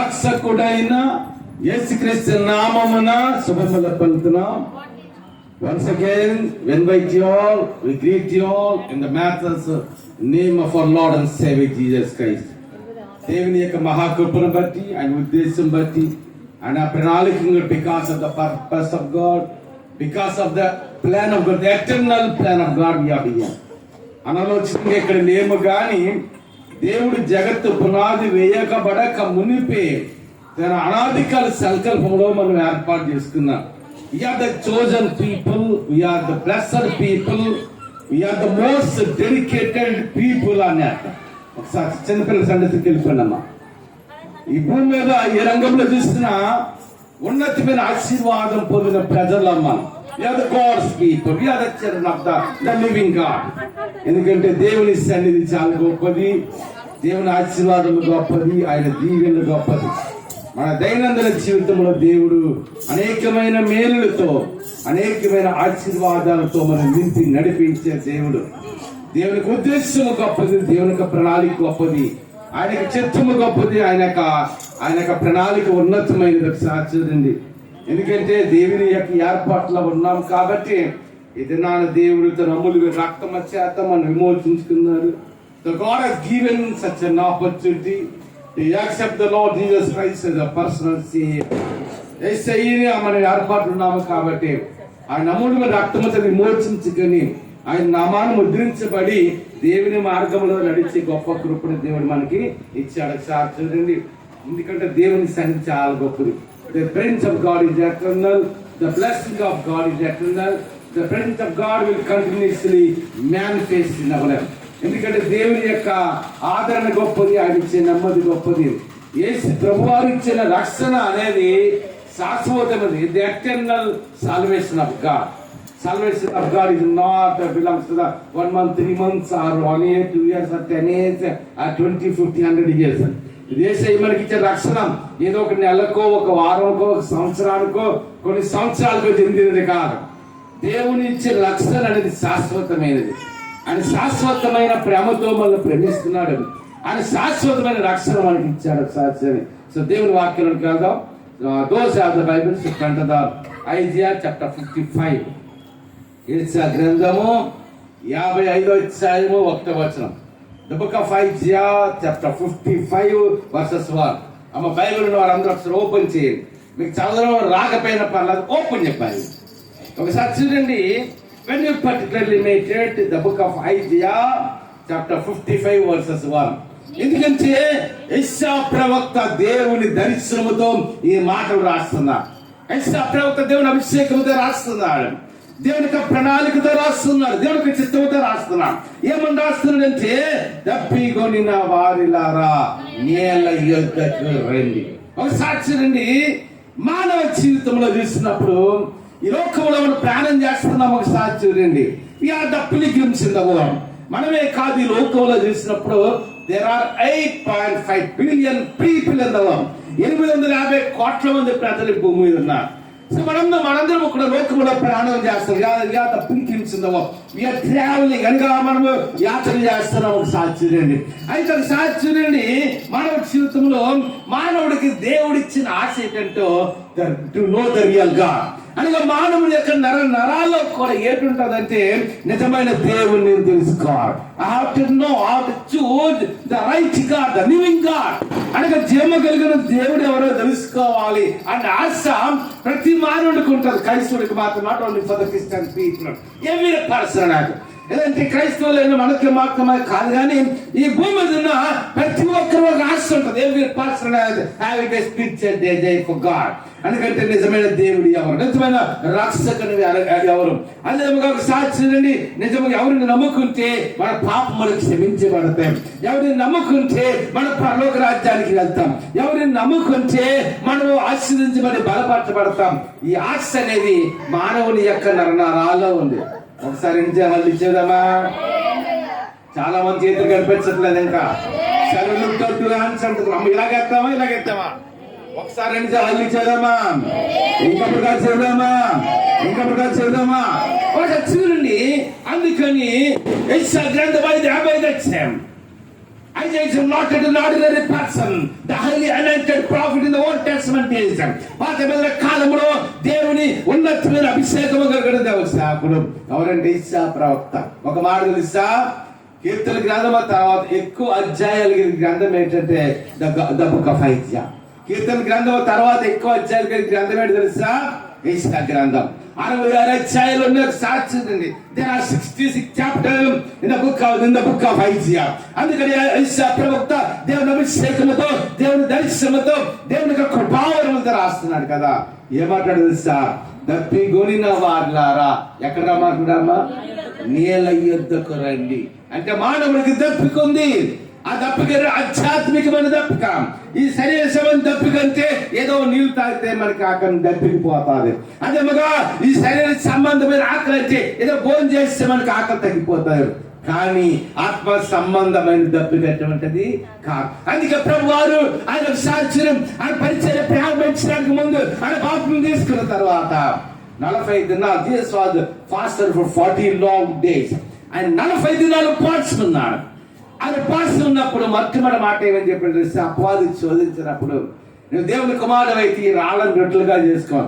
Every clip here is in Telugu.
రక్షకుడైన యేసుక్రీస్తు నామమున శుభములు పలుకుతున్నాం. Once again, we invite you all, we greet you all in the matchless name of our Lord and Savior Jesus Christ. దేవుని యొక్క మహాకృపను బట్టి, ఆయన ఉద్దేశం బట్టి, ఆయన ప్రణాళికను, because of the purpose of God, because of the plan of God, the eternal plan of God, we are here. అనాలోచితంగా ఇక్కడ లేము కానీ దేవుడు జగత్తు పునాది వేయకబడక మునిపే తన అనాదికాల సంకల్పంలో మనం ఏర్పాటు చేసుకున్నాం. We are the chosen people, we are the blessed people, we are the most dedicated people అన్నట్ట. ఒకసారి చిన్నపిల్లల సంగతికి వెళ్ళిపోయినమ్మా. ఈ భూమి మీద ఏ రంగంలో చూసినా ఉన్నతమైన ఆశీర్వాదం పొందిన ప్రజలమ్మా. We are the God's people, we are the children of the living God. ఎందుకంటే దేవుని సన్నిధి చాలా గొప్పది, దేవుని ఆశీర్వాదం గొప్పది, ఆయన దీవెనలు గొప్పది. మన దైనందిన జీవితంలో దేవుడు అనేకమైన మేలులతో, అనేకమైన ఆశీర్వాదాలతో మనం నింపి నడిపించే దేవుడు. దేవునికి ఉద్దేశము గొప్పది, దేవుని యొక్క ప్రణాళిక గొప్పది, ఆయన యొక్క చిత్తము గొప్పది, ఆయన యొక్క ప్రణాళిక ఉన్నతమైనది. సాధ్యండి. ఎందుకంటే దేవుని యొక్క ఏర్పాట్లో ఉన్నాం కాబట్టి ఇది నా దేవుడు తన అమూల్య రక్తమ చేత మనం విమోచించుకున్నాడు. The God has given such an opportunity to accept the Lord Jesus Christ as a personal Savior. యేసయ్యని మనం ఏర్పాట్లు ఉన్నాము కాబట్టి ఆయన అమూల్య రక్తముతో విమోచించుకొని ఆయన నామాన్ని ముద్రించబడి దేవుని మార్గంలో నడిచే గొప్ప కృపను దేవుడు మనకి ఇచ్చాడు. సార్ చూడండి, ఎందుకంటే దేవుని సన్నిధి చాలా గొప్పది. The presence of God is eternal, the blessing of God is eternal, the presence of God will continuously manifest in our life. ఎందుకంటే దేవుని యొక్క ఆదరణ గొప్పది, ఆయన ఇచ్చే నెమ్మది గొప్పది. యేసు ప్రభువారు ఇచ్చిన రక్షణ అనేది శాశ్వతమైనది. The eternal salvation of God. Salvation of God is not belongs to the 1 month, 3 months, or 1 year, 2 years, or 10 years, or 20, 50, 100 years. దేశం మనకి ఇచ్చే రక్షణ ఏదో ఒక నెలకో, ఒక వారంకో, ఒక సంవత్సరానికో, కొన్ని సంవత్సరాలకో చెందినది కాదు. దేవుని ఇచ్చే రక్షణ అనేది శాశ్వతమైనది. ఆయన శాశ్వతమైన ప్రేమతో మనల్ని ప్రేమిస్తున్నాడు. ఆయన శాశ్వతమైన రక్షణ మనకి ఇచ్చాడు. సో దేవుని వాక్యానికి వెళ్దాం. Those are the Bibles in front of the Isaiah chapter 55. యెషయా గ్రంథము 55వ అధ్యాయము 1వ వచనం. The book of Isaiah chapter 55 verses 1. అమ్మ బైబిల్ ఉన్న వారందరూ ఒకసారి ఓపెన్ చేయండి. మీకు చదవడం రాకపోయిన పర్లేదు, ఓపెన్ చెప్పాలి. ఒకసారి చూడండి. When you particularly meditate the book of Isaiah chapter 55 verses 1. ఎందుకంటే యెషయా ప్రవక్త దేవుని దర్శనముతో ఈ మాటలు రాస్తున్నాడు. యెషయా ప్రవక్త దేవుని అభిషేకంతో రాస్తున్నాడు, దేవుని యొక్క ప్రణాళికతో రాస్తున్నాడు, దేవుని యొక్క చిత్తంతో రాస్తున్నాడు. ఏమని రాస్తున్నాడంటే, తప్పికొనిన వారిలారా నేల యొద్దకు రండి. ఒకసారి చూడండి, మానవ జీవితంలో చూసినప్పుడు ఈ లోకంలో మనం ప్రయాణం చేస్తున్నాం. ఒకసారి చూడండి, we are the pilgrims in the world. మనమే కాదు, ఈ లోకంలో చూసినప్పుడు there are 8.5 billion people in the world. 850 కోట్ల మంది ప్రజలు భూమి మీద ఉన్నారు. సో మనందరం ఒక లోకంలో ప్రయాణం చేస్తాం. ట్రావెలింగ్ అనగా మనము యాత్ర చేస్తున్నాం. ఒకసారి చూడండి. అయితే ఒకసారి చూడండి, మానవ జీవితంలో మానవుడికి దేవుడిచ్చిన ఆశ ఏంటంటో to know the real God. అనగా మానవుడి యొక్క నరాల్లో కూడా ఏంటుంటదంటే నిజమైన దేవుణ్ణి తెలుసుకోవాలి. I have to know how to choose the right God, the living God. అనగా జీవము కలిగిన దేవుడు ఎవరో తెలుసుకోవాలి అనే ఆశ ప్రతి మానవుడికి ఉంటుంది. క్రైస్తవుడికి మాత్రం, not only for the Christian people, every person. ఏదంటే క్రైస్తవులైన మనకి మాత్రమే కాదు కానీ ఈ భూమి మీద ఉన్న ప్రతి ఒక్కరు ఒక ఆశ ఉంటుంది. Every person having a spiritual desire for God. ఎందుకంటే నిజమైన దేవుడు ఎవరు, నిజమైన రక్షకుడు ఎవరు. అదే ఒకసారి చూడండి, నిజంగా ఎవరిని నమ్ముకుంటే మన పాపములు క్షమించబడతాయి, ఎవరిని నమ్ముకుంటే మన పరలోక రాజ్యానికి వెళ్తాం, ఎవరిని నమ్ముకుంటే మనము ఆశీర్వదించబడి బలపరచబడతాం. ఈ ఆశ అనేది మానవుని యొక్క నరనరాల్లో ఉంది. ఒకసారి మళ్ళీ ఇచ్చేద్దామా? చాలా మంది చేతులు కనిపించట్లేదు. ఇంకా సెలవులు అంటున్నాం. ఇలాగెత్తామా, ఇలాగెత్తామా? ఒకసారి హల్లి చేద్దామా? ఇంకొకటి కాదు చేద్దామా? ఇంకొకటి కాదు చేద్దామా? ఒకసారి చూడండి. అందుకని యెషయా గ్రంథం 55వ అధ్యాయం. Isaiah is not an ordinary person. The highly anointed prophet చేశాం. పాత నిబంధన కాలంలో దేవుని ఉన్నతమైన అభిషేకము కలిగిన సేవకుడు ఎవరంటే ఇస్సా ప్రవక్త. ఒక మాట తెలుసా, కీర్తన గ్రంథం తర్వాత ఎక్కువ అధ్యాయాలు కలిగిన గ్రంథం ఏంటంటే ద బుక్ ఆఫ్ ఐజియా. కీర్తన గ్రంథం తర్వాత ఎక్కువ అధ్యాయాలు కలిగిన గ్రంథం ఏంటి తెలుసా, యెషయా గ్రంథం. 66 అధ్యాయాలు ఉన్న సాక్షి. There are 66 chapters in the book of Isaiah. అందుకని యెషయా ప్రవక్త దేవుని అభిషేకముతో, దేవుని దర్శనముతో, దేవుని యొక్క కృపావరముతో రాస్తున్నాడు కదా. ఏమంటాడు తెలుసా, దప్పిగొనిన వారులారా ఎక్కడ రమ్మంటున్నామా, నీళ్ళ యొద్దకు రండి. అంటే మానవుడికి దప్పికుంది. ఆ దప్పిక ఆధ్యాత్మికమైన దప్పిక. ఈ శరీర సంబంధ దప్పిక అంటే ఏదో నీళ్లు తాగితే మనకి ఆకలి దప్పికిపోతుంది. అదే మగా ఈ శరీర సంబంధమైన ఆకలి అంటే ఏదో భోజనం చేస్తే మనకి ఆకలి తగ్గిపోతారు. కానీ ఆత్మ సంబంధమైన దప్పిక ఎటువంటిది కాదు. అందుకే ప్రభు వారు ఆయన సాక్షరం, ఆయన పరిచయం ప్రారంభించడానికి ముందు ఆయన బాప్తిసం తీసుకున్న తర్వాత 40 దినాలు Jesus was fasted for 40 long days. ఆయన 40 దినాలు పాల్చుకున్నాడు. ఆయన పాల్చి ఉన్నప్పుడు మొట్టమొదటి మాట ఏమని చెప్పాడు, అపవాది శోధించినప్పుడు, నువ్వు దేవుని కుమారుడు అయితే ఈ రాళ్ళను రొట్టెలుగా చేసుకో,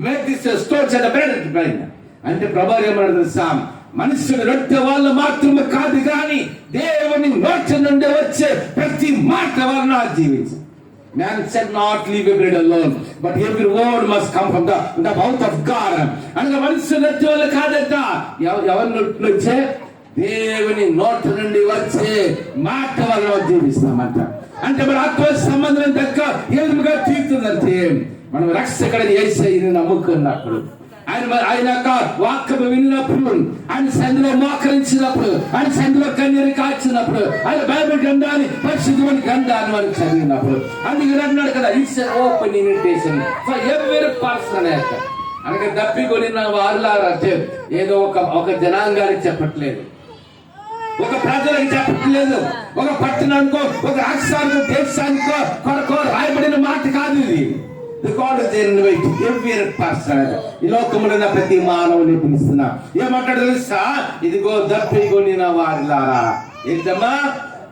make this stones and bread అంటే ప్రభు ఏమన్నాడు తెలుసా, మనుషులు రొట్టె వాళ్ళు మాత్రమే కాదు కానీ దేవుని నోటి నుండి వచ్చే ప్రతి మాట వలన జీవించు. Man said not leave a bread alone, but every word must come from the mouth of God. అనగా మనుషులు రొట్టె వాళ్ళు కాదంట, ఎవరి నోటి నుంచే, దేవుని నోటి నుండి వచ్చే మాట వల్ల జీవిస్తామంట. అంటే మన ఆత్మ సంబంధం దగ్గర ఏలుగా తీరుతుందంటే మనం రక్షకుడిని యేసయ్యని నమ్ముకున్నప్పుడు, ఆయన యొక్క వాక్యము విన్నప్పుడు, ఆయన సంధిలో మోకరించినప్పుడు, ఆయన సంధిలో కన్నీరు కాచినప్పుడు, ఆయన బైబిల్ గ్రంథాన్ని పరిశుద్ధమైన గ్రంథాన్ని మనం చదివినప్పుడు, అందుకే అన్నాడు కదా, it's an open invitation for every person. అనగా దప్పికొనిన వారులారా అంటే ఏదో ఒక జనాంగానికి చెప్పట్లేదు, ఒక ప్రజలకు చెప్పట్లేదు, ఒక పట్టణానికో ఒక రాష్ట్రానికో దేశానికో కొరకో రాయబడిన మాట కాదు ఇది. ఈ లోకములో ప్రతి మానవుని పిలుస్తున్నా. ఏమంటాడు తెలుసా, ఇదిగో దప్పికొనిన వారులారా. ఏంటమ్మా,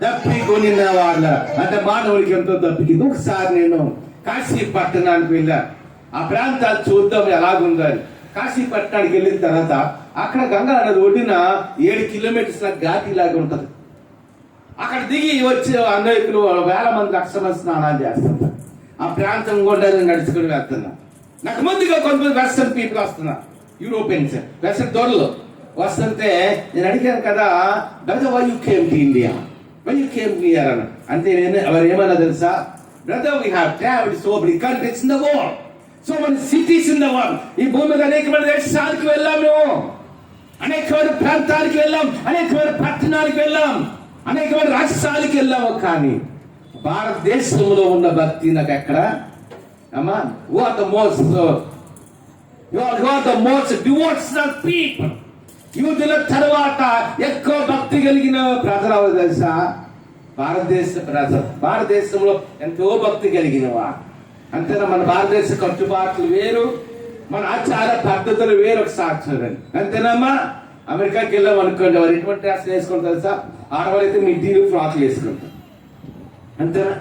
దప్పికొనిన వారులారా అంటే మానవుడికి ఎంతో దప్పికింది. ఒకసారి నేను కాశీ పట్టణానికి వెళ్ళా. ఆ ప్రాంతాలు చూద్దాం ఎలాగుందని. కాశీ పట్టణానికి వెళ్ళిన తర్వాత అక్కడ గంగా నది ఒడ్డున 7 కిలోమీటర్స్ ఘాటి లాగా ఉంటది. అక్కడ దిగి వచ్చే అనేకులు వేల మంది లక్షల స్నానాలు చేస్తుంటారు. ఆ ప్రాంతం కూడా నడుచుకుని వెళ్తున్నా. నాకు ముందుగా కొంతమంది వెస్టర్న్ పీపుల్ వస్తున్నారు, యూరోపియన్స్, వెస్టర్న్ దొరలు వస్తుంటే నేను అడిగాను కదా, brother why you came to India, why you came here అని. అంటే నేను ఎవరు ఏమన్నా తెలుసా, brother we have travelled so many countries in the world, so many cities in the world. ఈ భూమి మీద అనేకమైన దేశాలకు వెళ్ళాం, మేము అనేకమైన ప్రాంతాలకు వెళ్ళాం, అనేకమైన పట్టణాలకు వెళ్ళాం, అనేకమైన రాష్ట్రాలకు వెళ్ళాము. కానీ భారతదేశంలో ఉన్న భక్తి నాకు ఎక్కడ అమ్మా, who are the most devotional people. యూదుల తర్వాత ఎక్కువ భక్తి కలిగిన ప్రజలు ఎవరు తెలుసా, భారతదేశ ప్రజలు. భారతదేశంలో ఎంతో భక్తి కలిగినవా. అంతేనా, మన భారతదేశ కట్టుబాట్లు వేరు, మన ఆచార పద్ధతులు వేరు. ఒకసారి చూడండి, అంతేనమ్మా. అమెరికాకి వెళ్ళాం అనుకోండి, వారు ఎటువంటి డ్రెస్ వేసుకుంటారు తెలుసా, ఆడవాళ్ళు అయితే మిడ్డీలు ఫ్రాక్ వేసుకుంటారు, అంతేనా.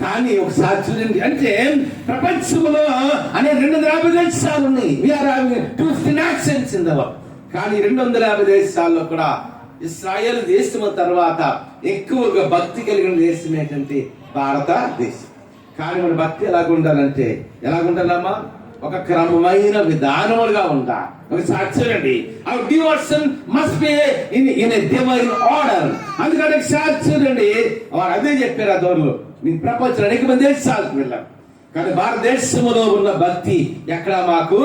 కానీ ఒకసారి చూడండి, అంటే ప్రపంచంలో అనే 250 దేశాలు ఉన్నాయి. కానీ 250 దేశాల్లో కూడా ఇశ్రాయేల్ దేశం తర్వాత ఎక్కువగా భక్తి కలిగిన దేశం ఏంటంటే భారతదేశం. కానీ మన భక్తి ఎలాగుండాలంటే ఎలాగుండాలమ్మా, ఒక క్రమమైన విధానములుగా ఉండాలి. ఒకసారి చూడండి, our devotion must be in a divine order. అందుకని ఒకసారి చూడండి, వారు అదే చెప్పారు ఆ దూరంలో, మీ ప్రపంచంలో అనేక మంది దేశాలకు వెళ్ళాం, కానీ భారతదేశంలో ఉన్న భక్తి ఎక్కడ మాకు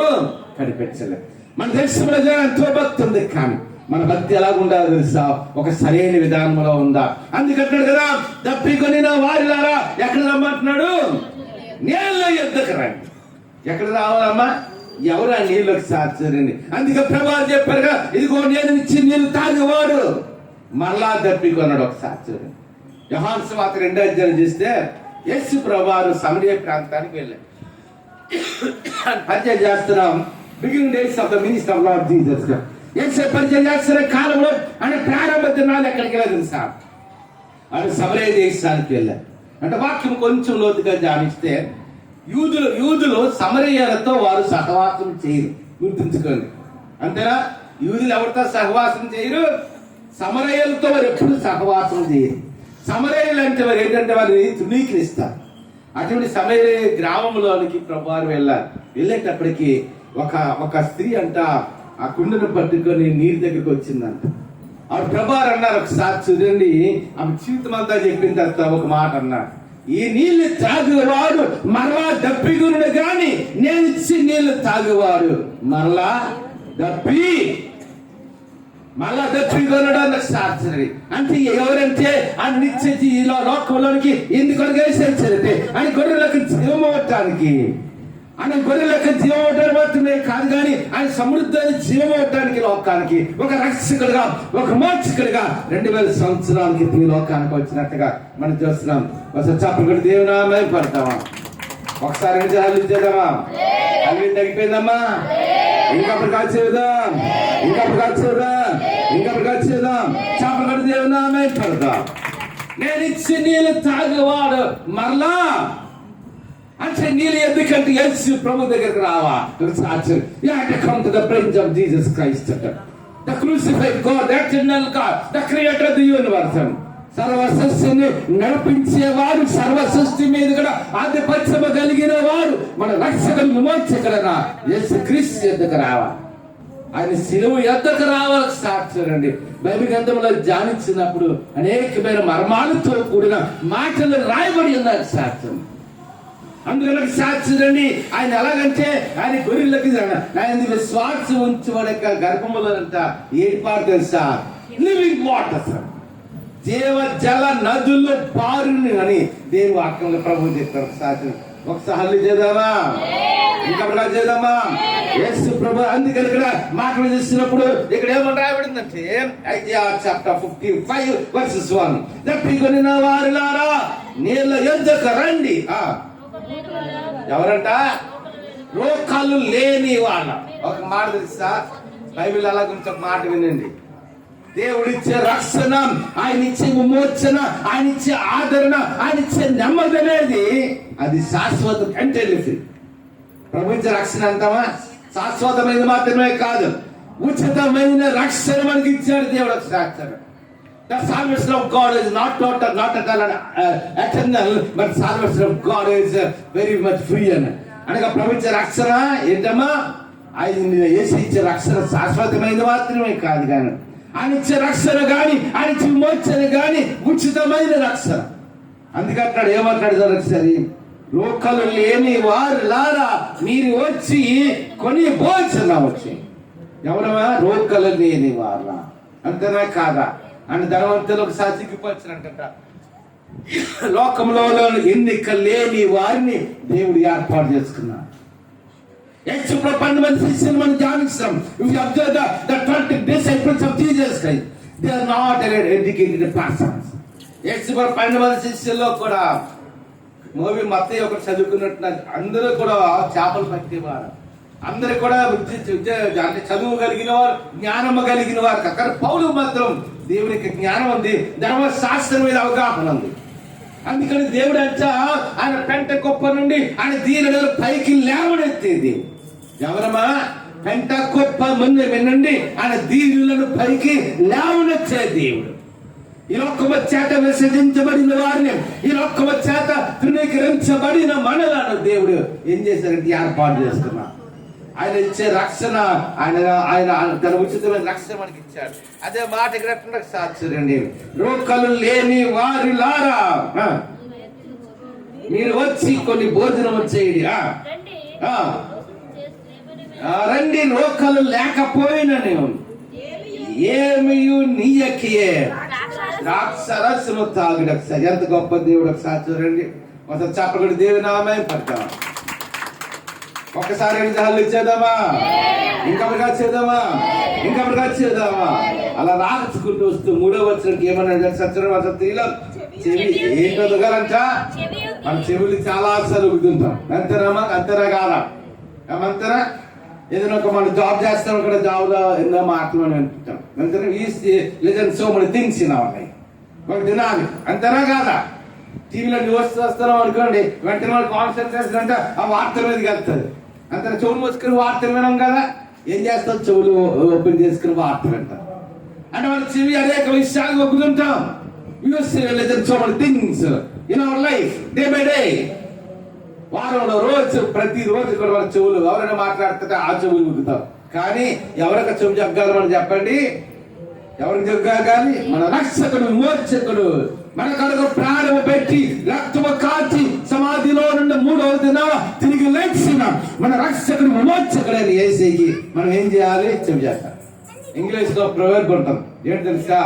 కనిపించలేదు. మన దేశంలో ఎంతో భక్తి ఉంది, కానీ మన భక్తి ఎలాగుండాలో తెలుసా, ఒక సరైన విధానంలో ఉందా. అందుకంటాడు కదా, దప్పికొనిన వారిలారా ఎక్కడ రమ్మంటున్నాడు, నీళ్ళ యొద్దకు రండి. ఎక్కడ రావాలమ్మా, ఎవరు ఆ నీళ్ళకి సార్చరండి. అందుకే ప్రభావం చెప్పారుగా, ఇదిగో నేను ఇచ్చి నీళ్ళు తాగేవాడు మరలా దప్పికొన్నాడు. ఒకసారి చూడండి, యోహాను సువార్త 2వ అధ్యాయం చూస్తే యేసు ప్రభువారు సమరయ ప్రాంతానికి వెళ్ళారు. పరిచయం చేస్తున్నాం, beginning days of the ministry of Lord Jesus. యేసు పరిచయం చేస్తున్న కాలంలో ఆయన ప్రారంభ దినాలు ఎక్కడికి వెళ్ళారు తెలుసా, ఆయన సమరయ దేశానికి వెళ్ళారు. అంటే వాక్యం కొంచెం లోతుగా ధ్యానిస్తే యూదులు సమరయ్యలతో వారు సహవాసం చేయరు, గుర్తుంచుకోండి. అంతేనా? యూదులు ఎవరితో సహవాసం చేయరు? సమరయ్యలతో వారు ఎప్పుడు సహవాసం చేయరు. సమరయ్యలు అంటే వారు ఏంటంటే వారిని తృణీకరిస్తారు. అటువంటి సమరయ గ్రామంలోనికి ప్రభువారు వెళ్ళేటప్పటికి ఒక స్త్రీ అంట ఆ కుండను పట్టుకొని నీరు దగ్గరికి వచ్చిందంట. ఆవిడ ప్రభువారు అన్నారు, ఒకసారి చూడండి, ఆమె జీవితం అంతా చెప్పిన తర్వాత ఒక మాట అన్నారు, ఈ నీళ్లు తాగేవాడు మరలా దప్పిగురుడు గాని నేను ఇచ్చి నీళ్లు తాగేవాడు మరలా దప్పిగురుడు అన్న సాక్షి. అంటే ఎవరంటే ఆ నిత్య లోకంలోనికి ఎందుకు వేసేసారంటే ఆయన గొర్రెలకు జీవమవటానికి, ఆయన గొర్రెలకు జీవమవటానికి మాత్రమే కాదు కానీ ఆయన సమృద్ధాన్ని జీవమవటానికి, లోకానికి ఒక రక్షకుడుగా, ఒక మోక్షకుడుగా 2000 సంవత్సరాల క్రితం ఈ లోకానికి వచ్చినట్టుగా మనం చూస్తున్నాం. ఒకసారి చెప్పకుండా దేవునామే పడతామా? ఒకసారి చేద్దామా? అవి తగ్గిపోయిందమ్మా? ఇంకప్పుడు కాల్చేద్దాం, చెప్పకుండా దేవునామే పడతాం. నేను ఇచ్చి నీళ్ళు తాగేవాడు మరలా అంటే నీళ్ళు ఎందుకంటే యేసు ప్రభు దగ్గరికి రావా? You have to come to the presence of Jesus Christ, the crucified God, the eternal God, the creator of the universe. సర్వ సృష్టిని నడిపించేవాడు, సర్వ సృష్టి మీద కూడా ఆధిపత్యము కలిగిన వాడు, మన రక్షకుడు విమోచకుడైన యేసు క్రీస్తు యొద్దకు రావా. ఆయన శిలువ యొద్దకు రావాలని సాక్షులండి. బైబిల్ గ్రంథంలో ధ్యానించినప్పుడు అనేకమైన మర్మాలతో కూడిన మాటలు రాయబడి ఉన్నారు సాక్ష్యం. అందుకని సాక్షులండి. ఆయన ఎలాగంటే ఆయన గొర్రెలకి ఆయన విశ్వాసం ఉంచువాడ గర్భములంట ఏర్పాటు తెలుసా? లివింగ్ వాటర్, జీవ జల నదుల్లో పారుని అని దేవుడు వాక్యంలో ప్రభు చెప్తారు. సాక్షులు ఒకసారి చేద్దామా? ఇంకప్పుడు చేద్దామా? యేసు ప్రభు అందుకని ఇక్కడ మాటలు చేసినప్పుడు ఇక్కడ ఏమని రాయబడిందంటే Isaiah chapter 55:1 దప్పికొనిన వారులారా నీళ్ళ యొద్దకు రండి. ఎవరంట? రోకాలు లేని వాళ్ళ. ఒక మాట తెలుసా? బైబిల్ అలా గురించి ఒక మాట వినండి. దేవుడిచ్చే రక్షణ, ఆయన ఇచ్చే విమోచన, ఆయన ఇచ్చే ఆదరణ, ఆయన ఇచ్చే నెమ్మది అనేది అది శాశ్వతం. అంటే ప్రభు ఇచ్చే రక్షణ అంటామా? శాశ్వతమైనది మాత్రమే కాదు, ఉచితమైన రక్షణ మనకి ఇచ్చాడు దేవుడు. రక్షణ The salvation of God is not total, not at all eternal, but salvation of God is very much free. అనగా ప్రభు ఇచ్చే రక్షణ ఏంటమ్మా? ఆయన యేసు ఇచ్చే రక్షణ శాశ్వతమైనది మాత్రమే కాదు కానీ ఆయన ఇచ్చే రక్షణ కానీ ఆయన ఇచ్చే విమోచన కానీ ఉచితమైన రక్షణ. అందుకే అక్కడ ఏమంటాడు సరే, రోకలు లేని వారు లారా మీరు వచ్చి కొని భోజనం వచ్చి. ఎవరమ్మా? రోకలు లేని వారా. అంతేనా కాదా? అని ధనవంతులు ఒకసారి సిగ్గిపోచ్చినట్ట. లోకంలో ఎన్నిక లేని వారిని దేవుడు ఏర్పాటు చేసుకున్నాడు. యేసుప్రభు 12 మంది శిష్యులు మనం ధ్యానిస్తాం. If you observe the 20 disciples of Jesus Christ, they are not educated persons. యేసుప్రభు 12 మంది శిష్యుల్లో కూడా మూవీ మత్తయి ఒకటి చదువుకున్నట్టు అందరూ కూడా చేపలు పట్టేవారు. అందరూ కూడా అంటే చదువు కలిగిన వారు, జ్ఞానము కలిగిన వారు. కానీ పౌలు మాత్రం దేవునికి జ్ఞానం ఉంది, ధర్మశాస్త్రం మీద అవగాహన ఉంది. అందుకని దేవుడు అంతా ఆయన పెంట గొప్ప నుండి ఆయన దీనులను పైకి లేవనెత్తేది. ఎవరమ్మా? పెంట గొప్ప ముందు వినండి, ఆయన దీనులను పైకి లేవనెత్తే దేవుడు. ఈ లోకమ చేత విసర్జించబడిన వారిని, ఈ లోకమ చేత తృణీకరించబడిన మనలను దేవుడు ఏం చేశారంటే ఏర్పాటు చేస్తున్నా. ఆయన ఇచ్చే రక్షణ, ఆయన తన ఉచితమైన రక్షణ మనకి ఇచ్చాడు. అదే మాట ఇక్కడ సాక్షులండి. రోకలు లేని వారి లారా మీరు వచ్చి కొన్ని భోజనం చేయండి. రండి, రోకలు లేకపోయినా ఏమి నీయకియే ద్రాక్షరసము తాగుడు. ఒకసారి ఎంత గొప్ప దేవుడు ఒకసారి చూడండి. ఒకసారి చెప్పకూడదు దేవుని నామే పడతాం. ఒక్కసారి ఇచ్చేద్దామా? ఇంకొకటిగా చేద్దామా? అలా రాసుకుంటూ వస్తూ 3వ వచనానికి ఏమన్నా సత్యంలో చెవి ఏంటో దుగాలంట. మన చెవులు చాలా సరుగుతుంటాం. అంతేనా కాదా? ఏమంటారా? ఏదైనా ఒక మనం జాబ్ చేస్తాం, కూడా జాబ్ లో ఎన్నో మాటలు అంటుంటాం. అంతేనా? సో మన థింగ్స్ ఒక దినాలి. అంతేనా కాదా? టీవీలో న్యూస్ చూస్తున్నాం అనుకోండి, వెంటనే వాళ్ళు కాన్సన్ట్రేషన్ అంటే ఆ వార్తల మీదకి వెళ్తుంది. అంత చెవులు మూసుకుని వార్తలు వినాం కదా, ఏం చేస్తాం? చెవులు ఓపెన్ చేసుకుని వార్తలు వింటాం. అంటే మన చెవి అనేక విషయాలు ఒప్పుకుంటాం. So many things in our life day by day. వారంలో రోజు ప్రతిరోజు కూడా మన చెవులు ఎవరైనా మాట్లాడుతుంటే ఆ చెవులు ఒప్పుతాం. కానీ ఎవరికి చెవి జగ్గాలి మనం చెప్పండి? ఎవరికి జగ్గాలి? మన రక్షకుడు, విమోచకుడు మన కొరకు ప్రాణము పెట్టి రక్తము కాచి సమాధిలో నుండి 3వ దినం తిరిగి లేచిన మన రక్షకుడు, విమోచకుడని యేసయ్యకి మనం ఏం చేయాలి? చెవి చేస్తాం. ఇంగ్లీష్ లో ప్రొవర్బ్ ఉంటుంది, ఏంటి తెలుసా?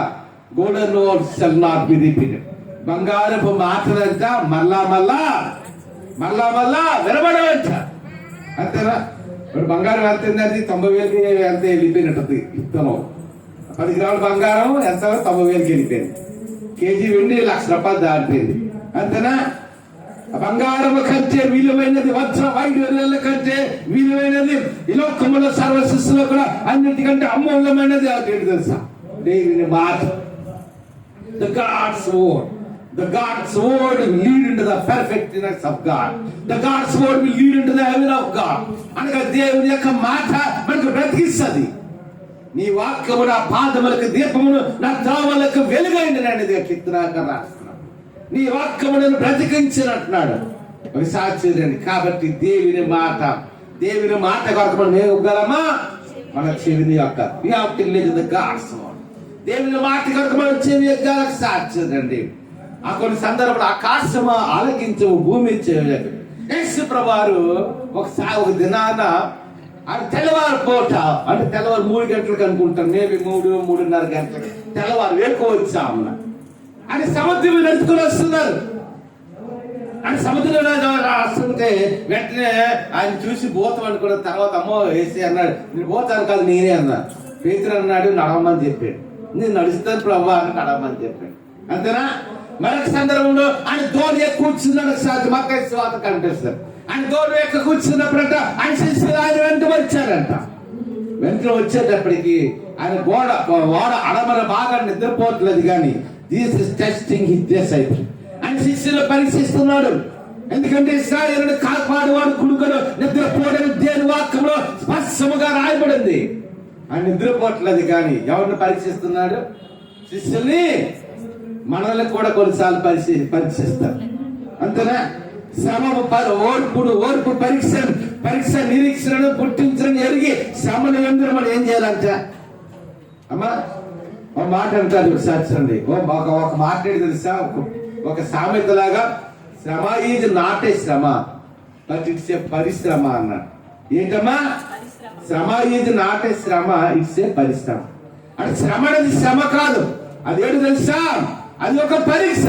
Golden words shall not be repeated. బంగారపు మాటలంట మళ్ళా వినబడవంట. అంతేనా? ఇప్పుడు బంగారం ఎంత ఏంటంటే 90,000కి ఎంత వెళ్ళిపోయినట్టు ఇత్తనం. 10 గ్రాముల బంగారం ఎంత? 90,000కి వెళ్ళిపోయింది. కేజీ వెండి ₹1,00,000 దాటిపోయింది. అంతేనా? బంగారము కంటే విలువైనది, వజ్ర వైడూర్యాల కంటే విలువైనది ఈ లోకములో సర్వశిస్సులో కూడా అన్నిటికంటే అమూల్యమైనది ఏంటి తెలుసా? దేవుని మాట. The God's word. The God's word will lead into the perfectness of God. The God's word will lead into the heaven of God. అనగా దేవుని యొక్క మాట మనకు బ్రతికిస్తుంది. నీ వాక్యము నా పాదములకు దీపమును, నా త్రోవలకు వెలుగైంది అనేది కీర్తనాక రాస్తున్నాడు. నీ వాక్యమును బ్రతికించినట్టున్నాడు ఒక సాక్షి. కాబట్టి దేవుని మాట కొరకు మనం ఏం ఇవ్వగలమా? మన చెవిని యొక్క దేవుని మాట కొరకు మనం చెవి ఎగ్గాల సాక్షి అండి. ఆ కొన్ని సందర్భంలో ఆకాశము ఆలకించవు, భూమి చేయలేదు. యేసు ప్రభువారు ఒక దినాన తెల్లవారు పూట, అంటే తెల్లవారు 3 గంటలకు అనుకుంటాను, మేబీ 3-3:30 గంటలకు తెల్లవారు వేకువ వచ్చాము అని సముద్రం నడుచుకుని వస్తున్నారు. అని సముద్రంలో వస్తుంటే వెంటనే ఆయన చూసి పోతాం అనుకున్న తర్వాత, అమ్మో వేసి అన్నాడు, నేను పోతాను కాదు నేనే అన్నాడు. పేతురు అన్నాడు, నడవమని చెప్పాడు. నేను నడుస్తాను ప్రభు అని నడవమని చెప్పాడు. అంతేనా? మరొక సందర్భంలో ఆయన దోణి ఎక్కువ కూర్చున్నాడు. మత్తయి సువార్త కనిపిస్తారు. ఆయన దోణి ఎక్కువ కూర్చున్నప్పుడంట ఆయన శిష్యులు ఆయన వెంట వచ్చారంట. వెంట వచ్చేటప్పటికి ఆయన ఓడ అడమర బాగా నిద్రపోవట్లేదు. కానీ జీసస్ టెస్టింగ్ హిస్ డిసైపుల్స్. ఆయన శిష్యులు పరీక్షిస్తున్నాడు. ఎందుకంటే ఇశ్రాయేలును కాపాడువాడు కుడుకను నిద్రపోవడం దేని వాక్యంలో స్పష్టముగా రాయబడింది. ఆయన నిద్రపోవట్లేదు కానీ ఎవరిని పరీక్షిస్తున్నాడు? శిష్యుల్ని. మనల్ని కూడా కొన్నిసార్లు పరీక్షిస్తారు. అంతేనా? శ్రమము ఓర్పు పరీక్ష నిరీక్షణను పుట్టించని ఎరిగి శ్రమను ఎందుకు మనం ఏం చేయాలంట? అమ్మా ఒక మాట అంటారు సాక్షండి. ఒక మాట తెలుసా? ఒక సామెతలాగా శ్రమ ఈజ్ నాట్ ఏ శ్రమ బట్ ఇట్స్ ఏ పరిశ్రమ అన్నాడు. ఏంటమ్మా? శ్రమ ఈజ్ నాట్ ఏ శ్రమ, ఇట్స్ ఏ పరిశ్రమ. అంటే శ్రమ అనేది శ్రమ కాదు, అదేంటి తెలుసా? అది ఒక పరీక్ష,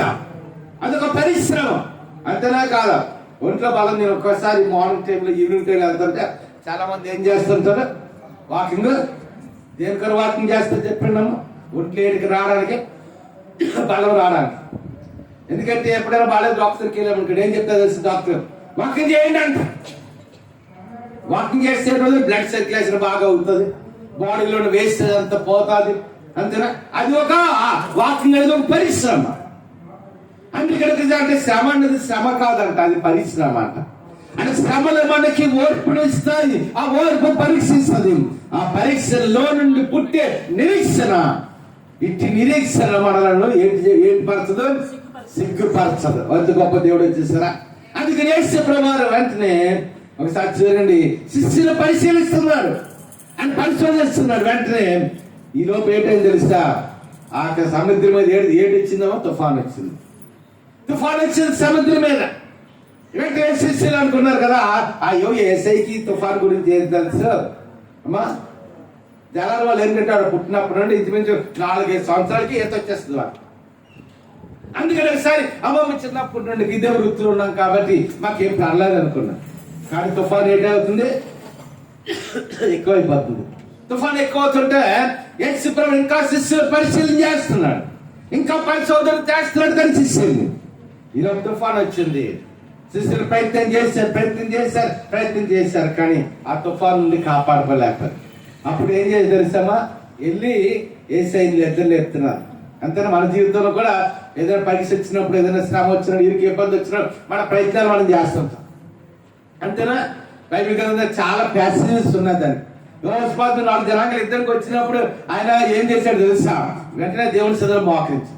అదొక పరిశ్రమ. అంతేనా కాదా? ఒంట్లో బలం. నేను ఒక్కసారి మార్నింగ్ టైంలో ఈవినింగ్ టైంలో వెళ్తుంటే చాలా మంది ఏం చేస్తుంటారు? వాకింగ్. దేనికన్నా వాకింగ్ చేస్తారు చెప్పండి అమ్మ? ఒంట్లో ఏడికి రావడానికి, బలం రావడానికి. ఎందుకంటే ఎప్పుడైనా బాగాలేదు డాక్టర్కి వెళ్ళామనుకోండి, ఏం చెప్తా తెలుసు డాక్టర్? వాకింగ్ చేయండి అంట. వాకింగ్ చేస్తే బ్లడ్ సర్క్యులేషన్ బాగా అవుతుంది, బాడీలో వేస్ట్ అంతా పోతుంది. అంతేనా? అది ఒక వాకింగ్ అనేది ఒక పరిశ్రమ. అంటే శ్రమ అనేది శ్రమ కాదంట, అది పరిశ్రమ అంట. అంటే శ్రమలు మనకి ఓర్పును ఇస్తాయి, ఆ ఓర్పు పరీక్షిస్తుంది. ఆ పరీక్షలో నుండి పుట్టే నిరీక్షణ, ఇట్టి నిరీక్షణ మనలను ఏంటి పరచదు? సిగ్గుపరచదు. అంత గొప్ప దేవుడు వచ్చేసారా? అందుకని యేసు ప్రభువారు వెంటనే ఒకసారి చూడండి, శిష్యులు పరిశీలిస్తున్నాడు, ఆయన పరిశోధిస్తున్నాడు. వెంటనే ఈ లోపు ఏంటని తెలుసా? ఆ సముద్రం మీద ఏడు వచ్చిందేమో తుఫాన్ వచ్చింది. సముద్రం మీద. వెంటనే శిష్యులు అనుకున్నారు కదా, అయ్యో యేసయ్యకి తుఫాన్ గురించి ఏం తెలుసు? అమ్మా జలాలు వాళ్ళు ఏంటంటే ఆడ పుట్టినప్పుడు నుండి ఇంచుమించు 4-5 సంవత్సరాలకి ఈత వచ్చేస్తుంది వాళ్ళు. అందుకని ఒకసారి అమ్మమ్మ చిన్నప్పటి నుండి ఇదే వృత్తులు ఉన్నాం కాబట్టి మాకేం పర్లేదు అనుకున్నాం. కానీ తుఫాన్ ఏంటవుతుంది? ఎక్కువైపోతుంది. తుఫాన్ ఎక్కువ అవుతుంటే యేసు ప్రభువు ఇంకా శిష్యులు పరిశీలన చేస్తున్నాడు, ఇంకా పరిశోధన చేస్తున్నాడు. కానీ శిష్యుల్ని ఈరోజు తుఫాన్ వచ్చింది. శిష్యులు ప్రయత్నం చేశారు కానీ ఆ తుఫాన్ నుండి కాపాడుకోలేకపోయారు. అప్పుడు ఏం చేసి తెలుసామా? వెళ్ళి యేసయ్యని నిద్రలేపుతున్నారు. అంతేనా? మన జీవితంలో కూడా ఏదైనా పరీక్ష వచ్చినప్పుడు, ఏదైనా శ్రమ వచ్చినప్పుడు, ఇరుకు ఇబ్బంది వచ్చినప్పుడు మన ప్రయత్నాలు మనం చేస్తుంటాం. అంతేనా? బైబిల్ గ్రంథంలో చాలా ప్యాసేజెస్ ఉన్నాయి దానికి. యోసేపు 4 జనాంగలు ఇద్దరికి వచ్చినప్పుడు ఆయన ఏం చేశాడు తెలుసా? వెంటనే దేవుని సన్నిధిలో మోకరించాడు.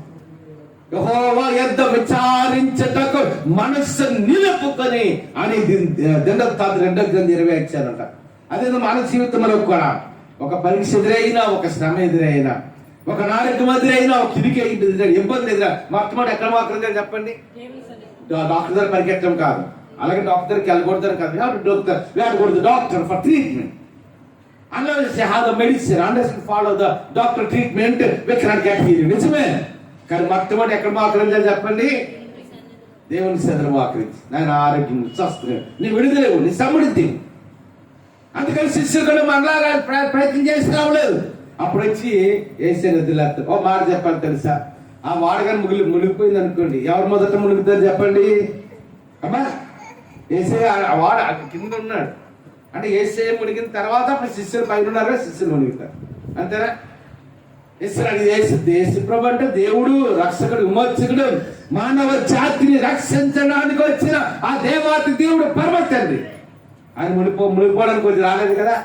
యెహోవా యొద్ద విచారించుటకు మనస్సు నిలుపుకొని అని దినవృత్తాంతం 2వ గ్రంథం 20 ఇచ్చారంట. అదే మన జీవితంలో కూడా ఒక పరీక్ష ఎదురైనా, ఒక శ్రమ ఎదురైనా, ఒక నాలుగు ఎదురైనా, ఒక కిరికి ఎదురైనా, ఇబ్బంది ఎదురైనా మొట్టమొదటి ఎక్కడ మోకరించారు చెప్పండి? డాక్టర్ దగ్గర పరిగెట్టడం కాదు, అలాగే డాక్టర్ దగ్గరికి వెళ్ళకూడదు కాదు. Doctor for treatment. Unless you have the medicine, unless you follow the doctor treatment, we cannot get healing. నిజమే. కానీ మొట్టమొదటి ఎక్కడ మోకరించాలి చెప్పండి? దేవుని సన్నిధిలో మోకరించి, నాయన ఆరోగ్యం చూస్తున్నాడు, నీ విడుదలేవు, నీ సమృద్ధి. అందుకని శిష్యులు కూడా మనలా ప్రయత్నం చేసి రావలేదు. అప్పుడు వచ్చి యేసు వదిలేస్తారు. ఓ మాట చెప్పాలి తెలుసా? ఆ వాడగాని మునిగిపోయింది అనుకోండి, ఎవరు మొదట మునుగుతారు చెప్పండి? అమ్మా యేసే వాడ కింద ఉన్నాడు అంటే యేసే మునిగిన తర్వాత అప్పుడు శిష్యులు పైన ఉన్నారా, శిష్యులు మునిగుతారు. అంతేనా? యేసు ప్రభు అంటే దేవుడు, రక్షకుడు, విమోచకుడు, మానవ జాతిని రక్షించడానికి వచ్చిన ఆ దేవాతి దేవుడు, పరమ తండ్రి. ఆయన మునిగిపోవడానికి కొంచెం రాలేదు కదా.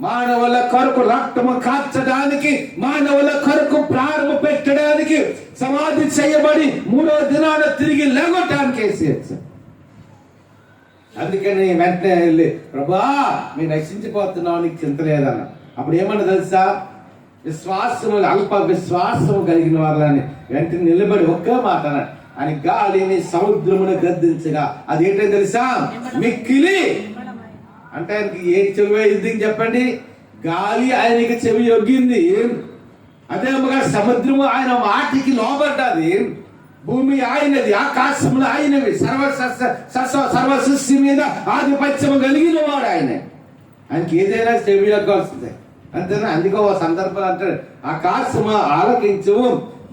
మానవుల కొరకు రక్తము కాల్చడానికి, మానవుల కొరకు ప్రారంభ పెట్టడానికి, సమాధి చేయబడి 3వ దినాన తిరిగి లేగొట్టడానికి వేసేయచ్చు. అందుకని వెంటనే వెళ్ళి, ప్రభా మేము రక్షించిపోతున్నావు, నీకు చింత లేదన్న. అప్పుడు ఏమన్నా తెలుసా? విశ్వాసము, అల్ప విశ్వాసము కలిగిన వాళ్ళని వెంటనే నిలబడి ఒక్క మాట అని గాలిని సముద్రమును గద్దించగా అది ఏంటో తెలుసా? మిక్కిలి. అంటే ఆయనకి ఏ చెవి అయింది చెప్పండి? గాలి ఆయనకి చెవి యొగ్గింది. అదే సముద్రము ఆయన వాటికి లోబడ్డది. భూమి ఆయనది, ఆకాశములు ఆయనవి, సర్వ సృష్టి మీద ఆధిపత్యము కలిగిన వాడు ఆయన. ఆయనకి ఏదైనా చెవి యొగ్గాల్సిందే. అంతేనా? అందుకే ఓ సందర్భం అంటాడు, ఆకాశము ఆలకించు,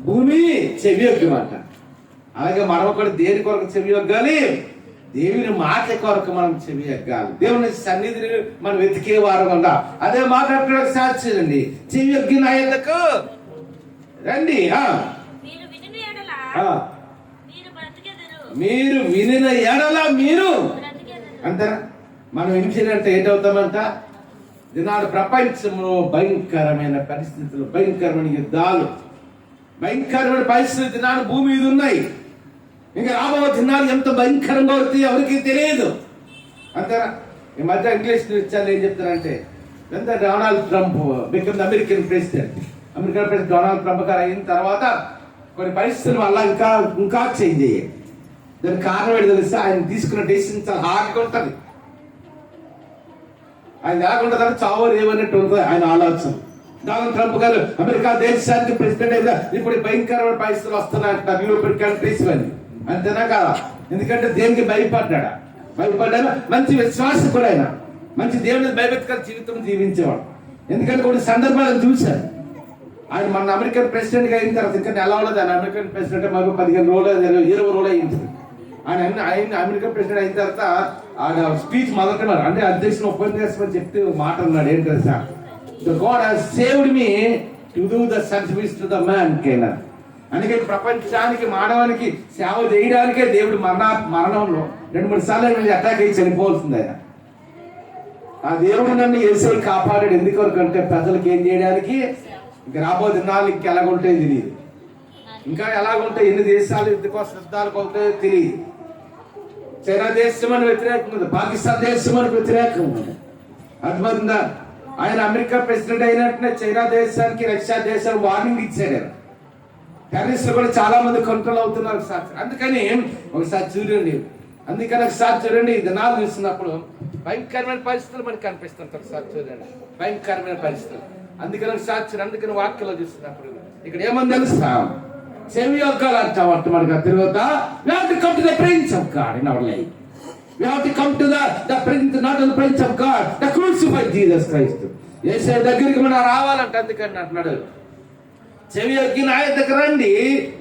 భూమి చెవి యొగ్గమంట. అలాగే మనం కూడా దేని కొరకు చెవి యొగ్గాలి? దేవుని మాట కొరకు మనం చెవి ఎగ్గాలి. దేవుని సన్నిధిని మనం వెతికే వారు ఉందా? అదే మాట్లాడుతున్న సాక్షులండి. చెవి ఎగ్గిన ఎందుకు రండి. మీరు వినిన ఎడల మీరు అంటారా? మనం వినిచినంటే ఏంటవుతామంట? దినాడు ప్రపంచంలో భయంకరమైన పరిస్థితులు, భయంకరమైన యుద్ధాలు, భయంకరమైన పరిస్థితులు దినాడు భూమి మీద ఉన్నాయి. ఇంకా రాబో దినాలు ఎంత భయంకరంగా అవుతాయి ఎవరికి తెలియదు. అంతేనా? ఈ మధ్య ఇంగ్లీష్ న్యూస్ ఏం చెప్తారంటే, ఎంత Donald Trump become American president. American president Donald Trump గారు అయిన తర్వాత కొన్ని పరిస్థితులు వల్ల ఇంకా చేంజ్ అయ్యాయి. దానికి కారణం ఏంటి తెలుసా? ఆయన తీసుకున్న డెసిషన్ చాలా హార్డ్గా ఉంటుంది. ఆయన ఎలాగుంటుందని చావు ఏమన్నట్టు ఉంటుంది ఆయన ఆలోచన. డొనాల్డ్ ట్రంప్ గారు అమెరికా దేశానికి ప్రెసిడెంట్ అయితే ఇప్పుడు భయంకరమైన పరిస్థితులు వస్తున్నాయంట యూరోపియన్ కంట్రీస్ అని. అంతేనా కదా? ఎందుకంటే దేనికి భయపడ్డాడా? మంచి విశ్వాసకుడు ఆయన, మంచి దేవుని భయభక్తిగా జీవితం జీవించేవాడు. ఎందుకంటే కొన్ని సందర్భాలను చూశారు. ఆయన మన అమెరికన్ ప్రెసిడెంట్ గా అయిన తర్వాత ఇంకా ఎలా ఉండదు. ఆయన అమెరికన్ ప్రెసిడెంట్ మాకు 15 రోజులు 20 రోజులు అయింది. ఆయన అమెరికన్ ప్రెసిడెంట్ అయిన తర్వాత ఆయన స్పీచ్ మొదలుతున్నారు. అంటే అధ్యక్షుని ఉపన్యాసం చెప్తే మాట అన్నాడు, ఏంటి తెలుసా? God has saved me to do the service to the mankind. అందుకే ప్రపంచానికి, మానవానికి సేవ చేయడానికే దేవుడు మరణంలో 2-3 సార్లు అటాక్ అయ్యి చనిపోవాల్సింది ఆయన. ఆ దేవుడు నన్ను యేసయ్య కాపాడాడు. ఎందుకంటే ప్రజలకు ఏం చేయడానికి. ఇంకా రాబో దినాలు ఇంకా ఎలాగుంటాయో తెలియదు. ఇంకా ఎలాగుంటాయి, ఎన్ని దేశాలు యుద్ధకోసం యుద్ధాలకు అవుతాయో తెలియదు. చైనా దేశం అని వ్యతిరేకం ఉంది, పాకిస్తాన్ దేశం అని వ్యతిరేకం ఉంది. అర్థమవుతుందా? ఆయన అమెరికా ప్రెసిడెంట్ అయినట్టునే చైనా దేశానికి, రష్యా దేశానికి వార్నింగ్ ఇచ్చాడు. టెర్రరిస్టులు కూడా చాలా మంది కంట్రోల్ అవుతున్నారు సార్. అందుకని ఒకసారి చూడండి, ఈ దినాలు చూస్తున్నప్పుడు భయంకరమైన పరిస్థితులు మనకు కనిపిస్తుంటారు. ఒకసారి చూడండి, భయంకరమైన పరిస్థితులు. అందుకని వాక్యలో చూస్తున్నప్పుడు ఇక్కడ ఏమని తెలుసా? చెవి యొగ్గాలు అంటాం. మనకు తిరుగుతా we have to come to the Prince of God in our life. We have to come to the Prince, not the Prince of God, the crucified Jesus Christ. యేసయ్య దగ్గరికి మనం రావాలంట. అందుకని అంటున్నాడు, చెవి యొగ్గిన ఆయన దగ్గర రండి,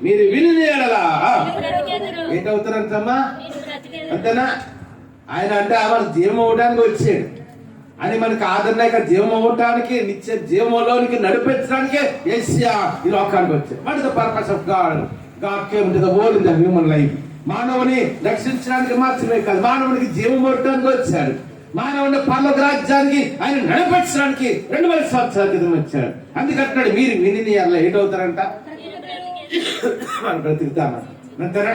మీరు విని ఎడల ఏంటవుతారంటమ్మా? అంతేనా? ఆయన అంటే ఆమె జీవం అవ్వడానికి వచ్చాడు. అని మనకి ఆదరణగా జీవం అవ్వటానికి, నిత్య జీవంలోనికి నడిపించడానికి యేసయ్య ఈ లోకానికి వచ్చాడు. What is the purpose of God? God came to the world in the human life. మానవుని రక్షించడానికి మాత్రమే కాదు, మానవునికి జీవం ఇవ్వడానికి వచ్చాడు. మానవుని పరలోక రాజ్యానికి ఆయన నడిపించడానికి 2000 సంవత్సరాల క్రితం వచ్చాడు. అందుకంటున్నాడు, మీరు విని అలా ఏటవుతారంట, మనం బ్రతుకుతామా? అంతేనా?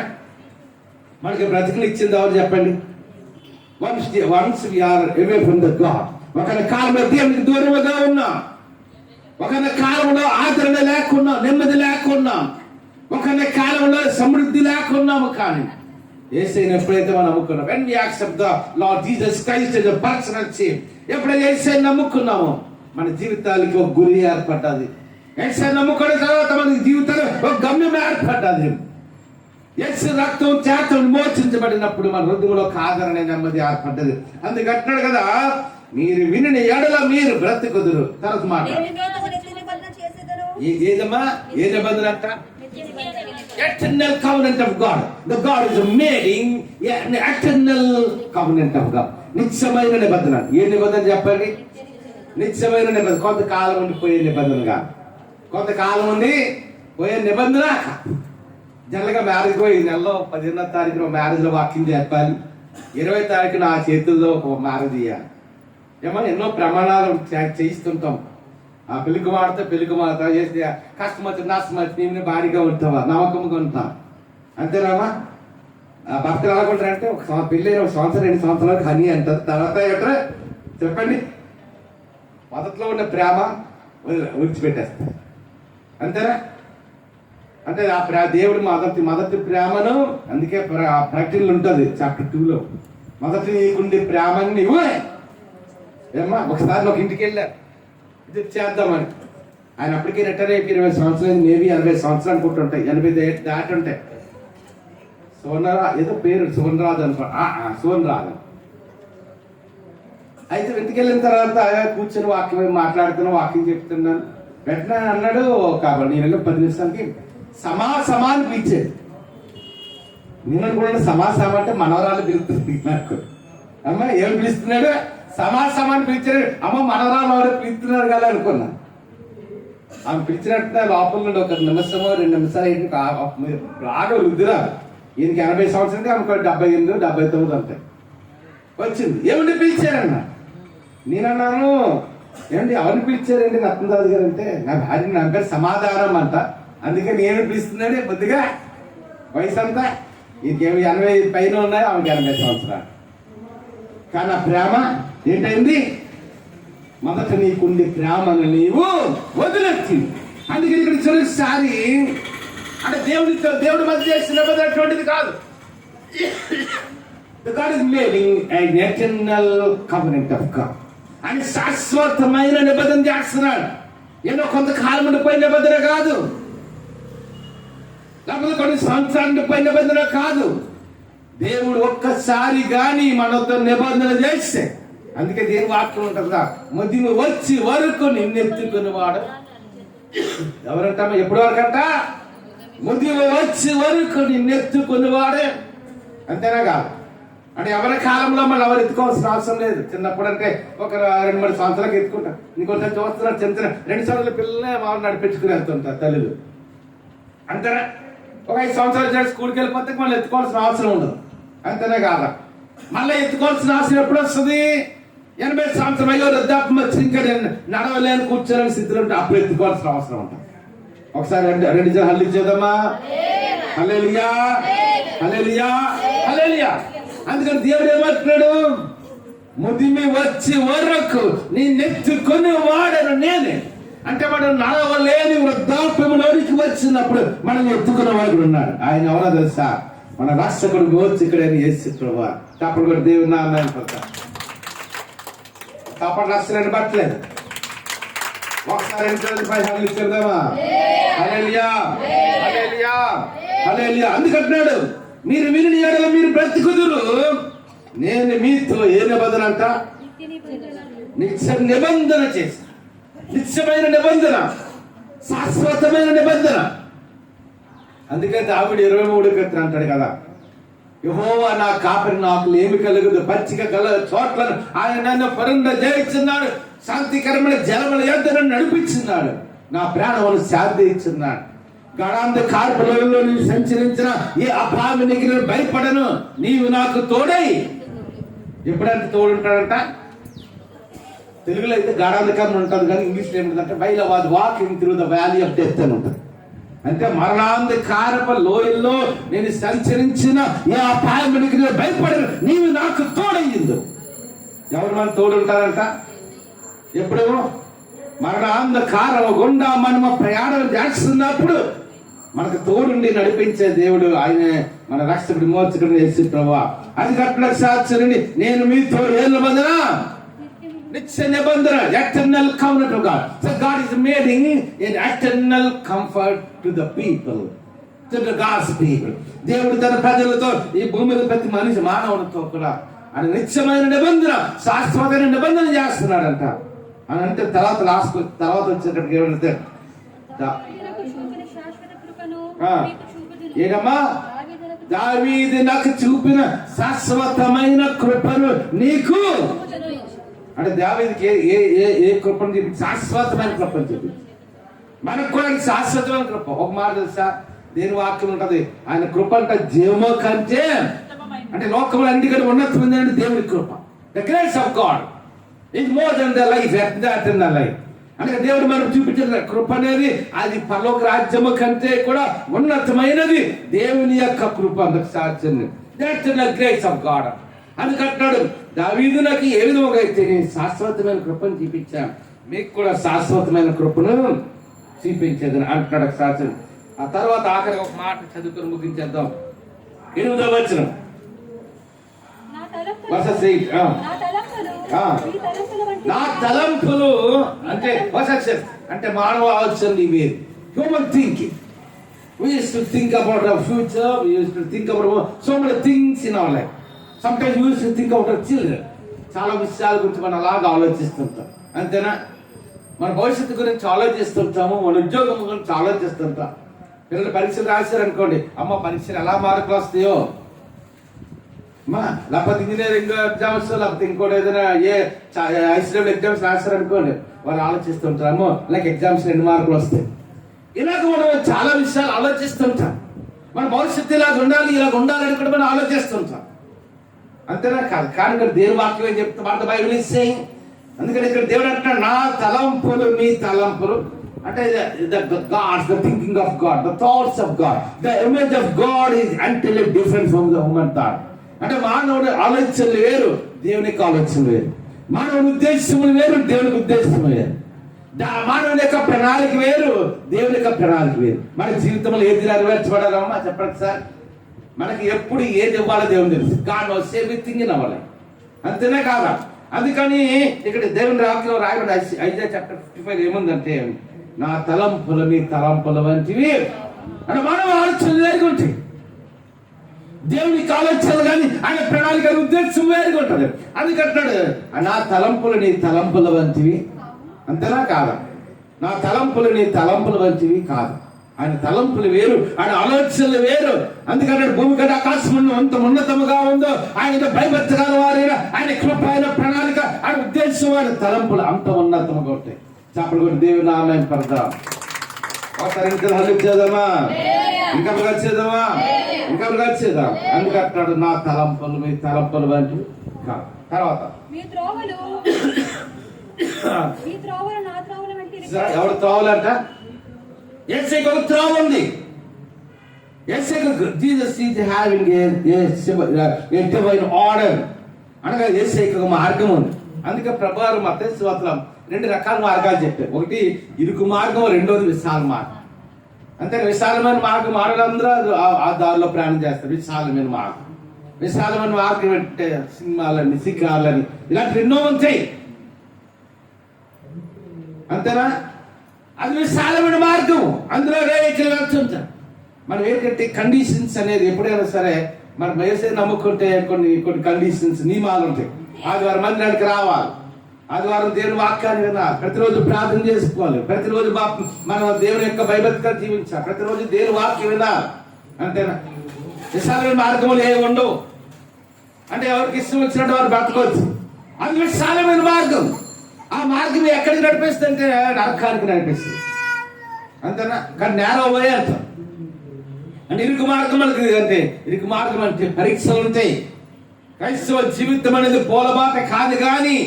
మనకి బ్రతుకులు ఇచ్చింది ఎవరు చెప్పండి? Once we are away from the god. ఒక కాలంలో దేవునికి దూరంగా ఉన్నాం, ఒక కాలంలో ఆదరణ లేకున్నాం, నెమ్మది లేకున్నాం, ఒక కాలంలో సమృద్ధి లేకున్నాము. కానీ యేసయ్యను ఎప్పుడైతే మనం నమ్ముకున్నాం, when we accept the Lord Jesus Christ as a personal Savior, ఎప్పుడైతే యేసయ్యను నమ్ముకున్నామో మన జీవితాలకి ఒక గురి ఏర్పడ్డది. యేసయ్యను నమ్ముకున్న తర్వాత మన జీవితాలు ఒక గమ్యం ఏర్పడ్డది. యేసు రక్తం చేత విమోచించబడినప్పుడు మన హృదయంలో ఒక ఆదరణ, నెమ్మది ఏర్పడ్డది. అందుకంటున్నాడు కదా, మీరు విని ఎడల మీరు బ్రతుకుదురు. తర్వాత మాట ఏదమ్మా, ఏ నిబంధన అంట? Eternal covenant of God. The God is making an eternal covenant of God. నిత్యమైన నిబంధన. ఏ నిబంధన చెప్పండి? నిత్యమైన నిబంధన. కొంతకాలం ఉండి పోయే నిబంధన కాదు, కొంతకాలం ఉండి పోయే నిబంధన. జనరల్గా మ్యారేజ్ పోయి నెలలో 15వ తారీఖున మ్యారేజ్ లో వాకింగ్ చెప్పాలి, 20వ తారీఖున ఆ చేతుల్లో ఒక మ్యారేజ్ చేయాలి. ఏమో ఎన్నో ప్రమాణాలు చేయిస్తుంటాం. ఆ పెళ్లికి మాడతా చేస్తే కష్టం వచ్చి నష్టం వచ్చి నేను భారీగా ఉంటావా, నమ్మకంగా ఉంటాం. అంతేనామా? భర్తలు ఎలా ఉంటారంటే ఒక పెళ్ళి 1 సంవత్సరం 2 సంవత్సరాలకు హనీ అంటారు. తర్వాత ఏంటో చెప్పండి, మొదట్లో ఉన్న ప్రేమ విడిచిపెట్టేస్తారు. అంతేనా? అంటే ఆ దేవుడు మొదటి ప్రేమను, అందుకే ప్రకటనలు ఉంటుంది చాప్టర్ 2లో, మొదటి నీకుండే ప్రేమని నువ్వు ఏమ్మా. ఒకసారి ఒక ఇంటికి వెళ్ళారు, ఇది చేద్దామని. ఆయన అప్పటికే రిటైర్ అయిపోయి 20 సంవత్సరాలు, మేబీ 80 సంవత్సరాలు అనుకుంటుంటాయి, 80 దాటి ఉంటాయి. ఏదో పేరు సోనరాజు అనుకో, సోనరాజు. అయితే ఇంటికి వెళ్ళిన తర్వాత కూర్చొని వాక్యం మాట్లాడుతున్నాను, వాక్యం చెప్తున్నాను. వెంటనే అన్నాడు, కాబట్టి నేను 10 నిమిషాలకి సమాని పిలిచాడు. నేను అనుకున్నాను సమాసమా అంటే మనవరాలు పిలుస్తుంది నాకు. అమ్మ ఏం పిలుస్తున్నాడు? సమాసమాన్ని పిలిచాడు. అమ్మ మనవరాలు ఎవరో పిలుస్తున్నారు కదా అనుకున్నా. ఆమె పిలిచినట్టు లోపల నుండి 1 నిమిషమో 2 నిమిషాలు రాడు రుద్దురాలు. ఈయనకి 80 సంవత్సరాలకి ఆమెకు 78, 79 అంటాయి. వచ్చింది. ఏమండి పిలిచారన్న? నేనన్నాను, ఏమండి ఎవరిని పిలిచారండి నత్నదాస్ గారు అంటే, నా భార్య నా పేరు సమాధానం అంట, అందుకే నేను పిలుస్తున్నాడు. కొద్దిగా వయసు అంతా ఇంకేమి 80 పైన ఉన్నాయి, ఆమెకి 80 సంవత్సరాలు. కానీ ఆ ప్రేమ ఏంటైంది? మొదట నీకుండి ప్రేమను నీవు వదిలేచ్చింది. అందుకే ఇక్కడ చివరిసారి అంటే దేవుడి మధ్య చేసిన నిబంధన అటువంటిది కాదు. God is making an eternal covenant of God. అని శాశ్వతమైన నిబంధన చేస్తున్నాడు. ఏదో కొంతకాలం ఉండిపోయిన నిబంధన కాదు, లేకపోతే కొన్ని సంవత్సరాలు ఉండిపోయిన నిబంధన కాదు. దేవుడు ఒక్కసారి గాని మనతో నిబంధన చేస్తే, అందుకే దేని వాక్యం ఉంటుంది కదా, ముదిమి వచ్చి వరకు నిన్నెత్తుకునేవాడు ఎవరంటమ్మా? ఎప్పటి వరకు అంట? ముదిమి వచ్చి వరకు నిన్నెత్తుకునేవాడే. అంతేనా కాదు? అంటే ఎవరి కాలంలో మళ్ళీ ఎవరు ఎత్తుకోవాల్సిన అవసరం లేదు. చిన్నప్పుడు అంటే ఒక 2-3 సంవత్సరాలకు ఎత్తుకుంటారు. ఇంకొంచెం చూస్తున్నారు, చిన్న 2 సంవత్సరాల పిల్లలే మామూలు నడిపించుకుని వెళ్తుంటారు తల్లులు. అంతేనా? ఒక 5 సంవత్సరాలు చేసి స్కూల్కి వెళ్ళిపోతే మళ్ళీ ఎత్తుకోవాల్సిన అవసరం ఉండదు. అంతేనా కాదా? మళ్ళీ ఎత్తుకోవాల్సిన అవసరం ఎప్పుడు వస్తుంది? 80 సంవత్సరం అయ్యో వృద్ధాప్యం వచ్చి ఇంకా నడవలేని కూర్చోలేని స్థితిలో ఉంటే అప్పుడు ఎత్తుకోవాల్సిన అవసరం ఉంటుంది. ఒకసారి 2 జనం హల్లి చేద్దామా? హల్లెలూయా, హల్లెలూయా, హల్లెలూయా. అందుకని దేవుడు ఏమంటున్నాడు? ముదిమి వచ్చి వరకు నిన్నెత్తుకొని వాడను నేనే. అంటే వాడు నడవలేని వృద్ధాప్యంలోనికి వచ్చినప్పుడు మనం ఎత్తుకున్న వాడు ఉన్నాడు. ఆయన ఎవరో తెలుసా? మన రక్షకుడు వచ్చి ఇక్కడ యేసు ప్రభువా. అప్పుడు కూడా దేవుడు నామని పడతా తప్ప నష్టలేని పట్టలేదు. ఒకసారి హల్లి చేద్దామా? హల్లెలూయా, హల్లెలూయా, హల్లెలూయా. అందుకంటున్నాడు, మీరు విని ఎడల మీరు బ్రతుకుదురు. నేను మీతో ఏ నిబంధన అంట? నిత్య నిబంధన చేశా. నిత్యమైన నిబంధన, శాశ్వతమైన నిబంధన. అందుకే దావీదు 23 అంటాడు కదా, యెహోవా నా కాపరి, నాకు ఏమి కలుగుదు, పచ్చిక గల చోట్లను ఆయన నన్ను పరుండ చేయించున్నాడు, శాంతికరమైన జలముల యొద్ద నన్ను నడిపించున్నాడు, నా ప్రాణమును శాంతి ఇచ్చున్నాడు. గాఢాంధకారపు లోయలో నీవు సంచరించిన ఏ అపాయానికి నేను భయపడను, నీవు నాకు తోడై. ఎప్పుడంటే తోడుంటాడంట? తెలుగులో అయితే గాఢాంధకారం ఉంటుంది, కానీ ఇంగ్లీష్లో ఏముంటుందంటే while was walking through the valley of death అని ఉంటుంది. అంటే మరణాంధకారపు లోయల్లో నేను సంచరించిన ఏ అపాయానికి నేను భయపడను, నీవు నాకు తోడయ్యిందు. ఎవరు మన తోడుంటారంట? ఎప్పుడు మరణాంధకారం గుండా మనము ప్రయాణం చేస్తున్నప్పుడు మనకు తోడుండి నడిపించే దేవుడు ఆయనే, మన రక్షకుడు మోచకుడు యేసు ప్రభువా. అది కట్ల సాక్షిని నేను మీతో ఏళ్ళ బంధన నిత్య నిబంధన, eternal covenant of God. So God is making an eternal comfort to the people, to the God's people. దేవుడు తన ప్రజలతో, ఈ భూమిలో ప్రతి మనిషి మానవునితో కూడా ఆయన నిత్యమైన నిబంధన, శాశ్వతమైన నిబంధన చేస్తున్నాడంట అని అంటే తర్వాత వచ్చేటప్పటికి ఏమంటే ఏదమ్మా, దావీదు నాకు చూపిన శాశ్వతమైన కృపను నీకు. అంటే దావీదుకి ఏ కృపను చూపి? శాశ్వతమైన కృపను చూపి. మనకు కూడా శాశ్వతమైన కృప. ఒక మాట తెలుసా, దేని వాక్యం ఉంటది, ఆయన కృప అంటే జీవము కంటే, అంటే లోకంలో అన్నిటికంటే ఉన్నతమైనది దేవుని కృప. The grace of God is more than the life, eternal life. అంటే దేవుడు మనకు చూపించిన కృప అనేది అది పరలోక రాజ్యము కంటే కూడా ఉన్నతమైనది దేవుని యొక్క కృప. అందుకు సాధ్యం గ్రేస్ ఆఫ్ గాడ్. అందుకంటున్నాడు, దావీదు నాకు ఏ విధంగా అయితే నేను శాశ్వతమైన కృపను చూపించాను, మీకు కూడా శాశ్వతమైన కృపను చూపించేదని అంటున్నాడు సాధ్యం. ఆ తర్వాత ఆఖరి ఒక మాట చదువుకుని ముగించేద్దాం. 8వ వచనం, నా తలంపులు అంటే మానవ ఆలోచనలు ఇవి, human thinking. We used to think about our future, we used to think about so many things in our life. Sometimes we used to think about our children. చాలా విషయాల గురించి మనం అలాగా ఆలోచిస్తుంటాం, అంతేనా? మన భవిష్యత్తు గురించి ఆలోచిస్తుంటాము, మన ఉద్యోగం గురించి ఆలోచిస్తుంటాం. పిల్లలు పరీక్షలు రాశారనుకోండి, అమ్మ పరీక్షలు ఎలా మార్కులు వస్తాయో అమ్మా, లేకపోతే ఇంజనీరింగ్ ఎగ్జామ్స్, లేకపోతే ఇంకోటి ఏదైనా హైస్ లెవెల్ ఎగ్జామ్స్ రాశారనుకోండి, వాళ్ళు ఆలోచిస్తుంటారు, అమ్మో లైక్ ఎగ్జామ్స్ 2 మార్కులు వస్తాయి. ఇలాగ మనం చాలా విషయాలు ఆలోచిస్తుంటాం. మన భవిష్యత్తు ఇలాగ ఉండాలని కూడా మనం ఆలోచిస్తుంటాం, అంతేనా? కాదు. కానీ ఇక్కడ దేవుని వాక్యం ఏం చెప్తా, బైబిల్ ఇస్ సేయింగ్. అందుకని ఇక్కడ దేవుడు అంటున్నాడు, నా తలంపులు మీ తలంపులు. అంటే the thinking of God, the thoughts of God, the image of God is entirely different from the human thought. అంటే మానవుడి ఆలోచనలు వేరు, దేవునికి ఆలోచనలు వేరు. మానవుని ఉద్దేశములు వేరు, దేవునికి ఉద్దేశం వేరు. మానవుని యొక్క ప్రణాళిక వేరు, దేవుని యొక్క ప్రణాళిక వేరు. మన జీవితంలో ఏది నెరవేర్చబడాలమ్మా చెప్పండి సార్. మనకి ఎప్పుడు ఏది ఇవ్వాలో దేవుని తెలుసు. God knows everything in our life. అంతేనే కాదా? అందుకని ఇక్కడ దేవుని వాక్యం రాయబడి ఐజాయా చాప్టర్ 55 ఏముందంటే, నా తలంపులు మీ తలంపుల వంటివి. అంటే మానవ ఆలోచనలు వేరుగా ఉంటాయి, దేవునికి ఆలోచనలు కానీ ఆయన ప్రణాళిక ఉద్దేశం వేరుగా ఉంటుంది. అందుకంటాడు, నా తలంపులు నీ తలంపుల వంటివి. అంతేనా కాదా? నా తలంపులు నీ తలంపుల వంటివి కాదు. ఆయన తలంపులు వేరు, ఆయన ఆలోచనలు వేరు. అందుకంటే భూమి కంటే ఆకాశం అంత ఉన్నతముగా ఉందో ఆయన భయభక్తిగా వారైన ఆయన కృప, ఆయన ప్రణాళిక, ఆయన ఉద్దేశం, ఆయన తలంపులు అంత ఉన్నతముగా ఉంటాయి. చెప్పలు కూడా దేవుని నామం పడదాం. ఒకసారి చేద్దామా, ఇంకా చేద్దామా, ఇంకా చేద్దాం. అందుకంటున్నాడు, నా తలంపులు మీ తలంపులు వంటివి కాదు. తర్వాత ఎవరు త్రోవలంట? యేసయ్యకు ఒక త్రోవ ఉంది. Jesus is having a divine order. అనగా యేసయ్యకు ఒక మార్గం ఉంది. అందుకే ప్రభువారు మత్తయి సువార్తలో 2 రకాల మార్గాలు చెప్పారు. ఒకటి ఇరుకు మార్గం, రెండోది విశాల మార్గం. అంతే, విశాలమైన మార్గం మానవులందరూ ఆ దారిలో ప్రయాణం చేస్తారు. విశాలమైన మార్గం అంటే సినిమాలని, శిఖరాలని, ఇలాంటి ఎన్నో ఉంటాయి, అంతేనా? అది విశాలమైన మార్గం, అందులో రేఖలు వెళ్తుంటారు. మనం ఏంటంటే కండిషన్స్ అనేది ఎప్పుడైనా సరే మనం వేసే నమ్ముకుంటే కొన్ని కండిషన్స్, నియమాలు ఉంటాయి. ఆదివారం మందిరానికి రావాలి, ఆదివారం దేవుని వాక్యాన్ని వినాలి, ప్రతిరోజు ప్రార్థన చేసుకోవాలి, ప్రతిరోజు మనం దేవుని యొక్క భయభక్తిగా జీవించాలి, ప్రతిరోజు దేవుని వాక్యం వినాలి, అంతేనా? విశాలమైన మార్గములు ఏమి ఉండవు. అంటే ఎవరికి ఇష్టం వచ్చినట్టు వారు బ్రతకొచ్చు. అది విశాలమైన మార్గం. ఆ మార్గం ఎక్కడికి నడిపిస్తుంది అంటే నరకానికి నడిపిస్తుంది. అంతేనా? కానీ నేరో పోయే అర్థం అంటే ఇరుకు మార్గం అంటే ఇరుకు మార్గం అంటే పరీక్షలు ఉంటాయి. క్రైస్తవ జీవితం అనేది పూలబాట కాదు. కానీ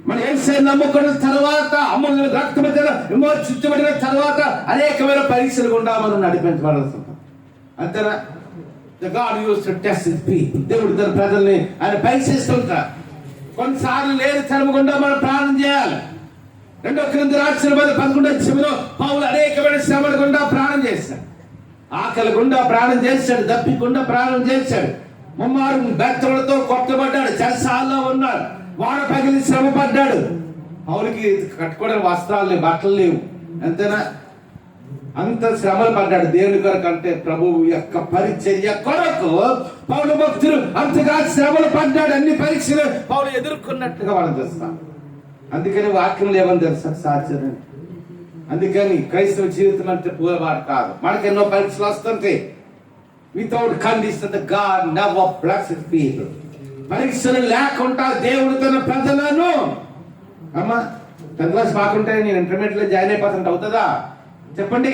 మన యేసే నమ్ముకున్న తర్వాత, అమూల్య రక్తము విమోచించబడిన తర్వాత అనేకమైన పరీక్షలు గుండా మనం నడిపించబడాల్సి ఉంటుంది. అంతేనా? God used to test his people. దేవుడు తన ప్రజల్ని ఆయన పరీక్షిస్తుంటారు. కొన్నిసార్లు లేని తరము గుండా మనం ప్రార్థన చేయాలి. 2 కొరింథీయుల 11:10 పౌలు అనేకమైన శ్రమల గుండా ప్రాణం చేశాడు. ఆకలి గుండా ప్రాణం చేశాడు. దప్పికుండా ప్రాణం చేశాడు. ముమ్మారు బెత్తలతో కొట్టబడ్డాడు. చెరసాల్లో ఉన్నాడు. వాడ పగిలి శ్రమ పడ్డాడు. పౌలుకి కట్టుకోవడానికి వస్త్రాలు లేవు, బట్టలు లేవు. అంతేనా? అంత శ్రమలు పడ్డాడు దేవుని కొరకు. అంటే ప్రభువు యొక్క పరిచర్య కొరకు పౌలు భక్తులు అంతగా శ్రమలు పడ్డాడు. అన్ని పరీక్షలు పౌలు ఎదుర్కొన్నట్టుగా వాళ్ళు చూస్తాం. అందుకని వాక్యం ఏమని తెలుసా? సాధ్యం. అందుకని క్రైస్తవ జీవితం అంటే పూలబాట కాదు. మనకి ఎన్నో పరీక్షలు వస్తుంటాయి. Without condition God never blessed people. పరీక్షలు లేకుండా దేవుడు తన ప్రజలను అమ్మా 10th క్లాస్ బాగుంటే నేను ఇంటర్మీడియట్ లో జాయిన్ అయిపోతుంటే అవుతుందా? చెప్పండి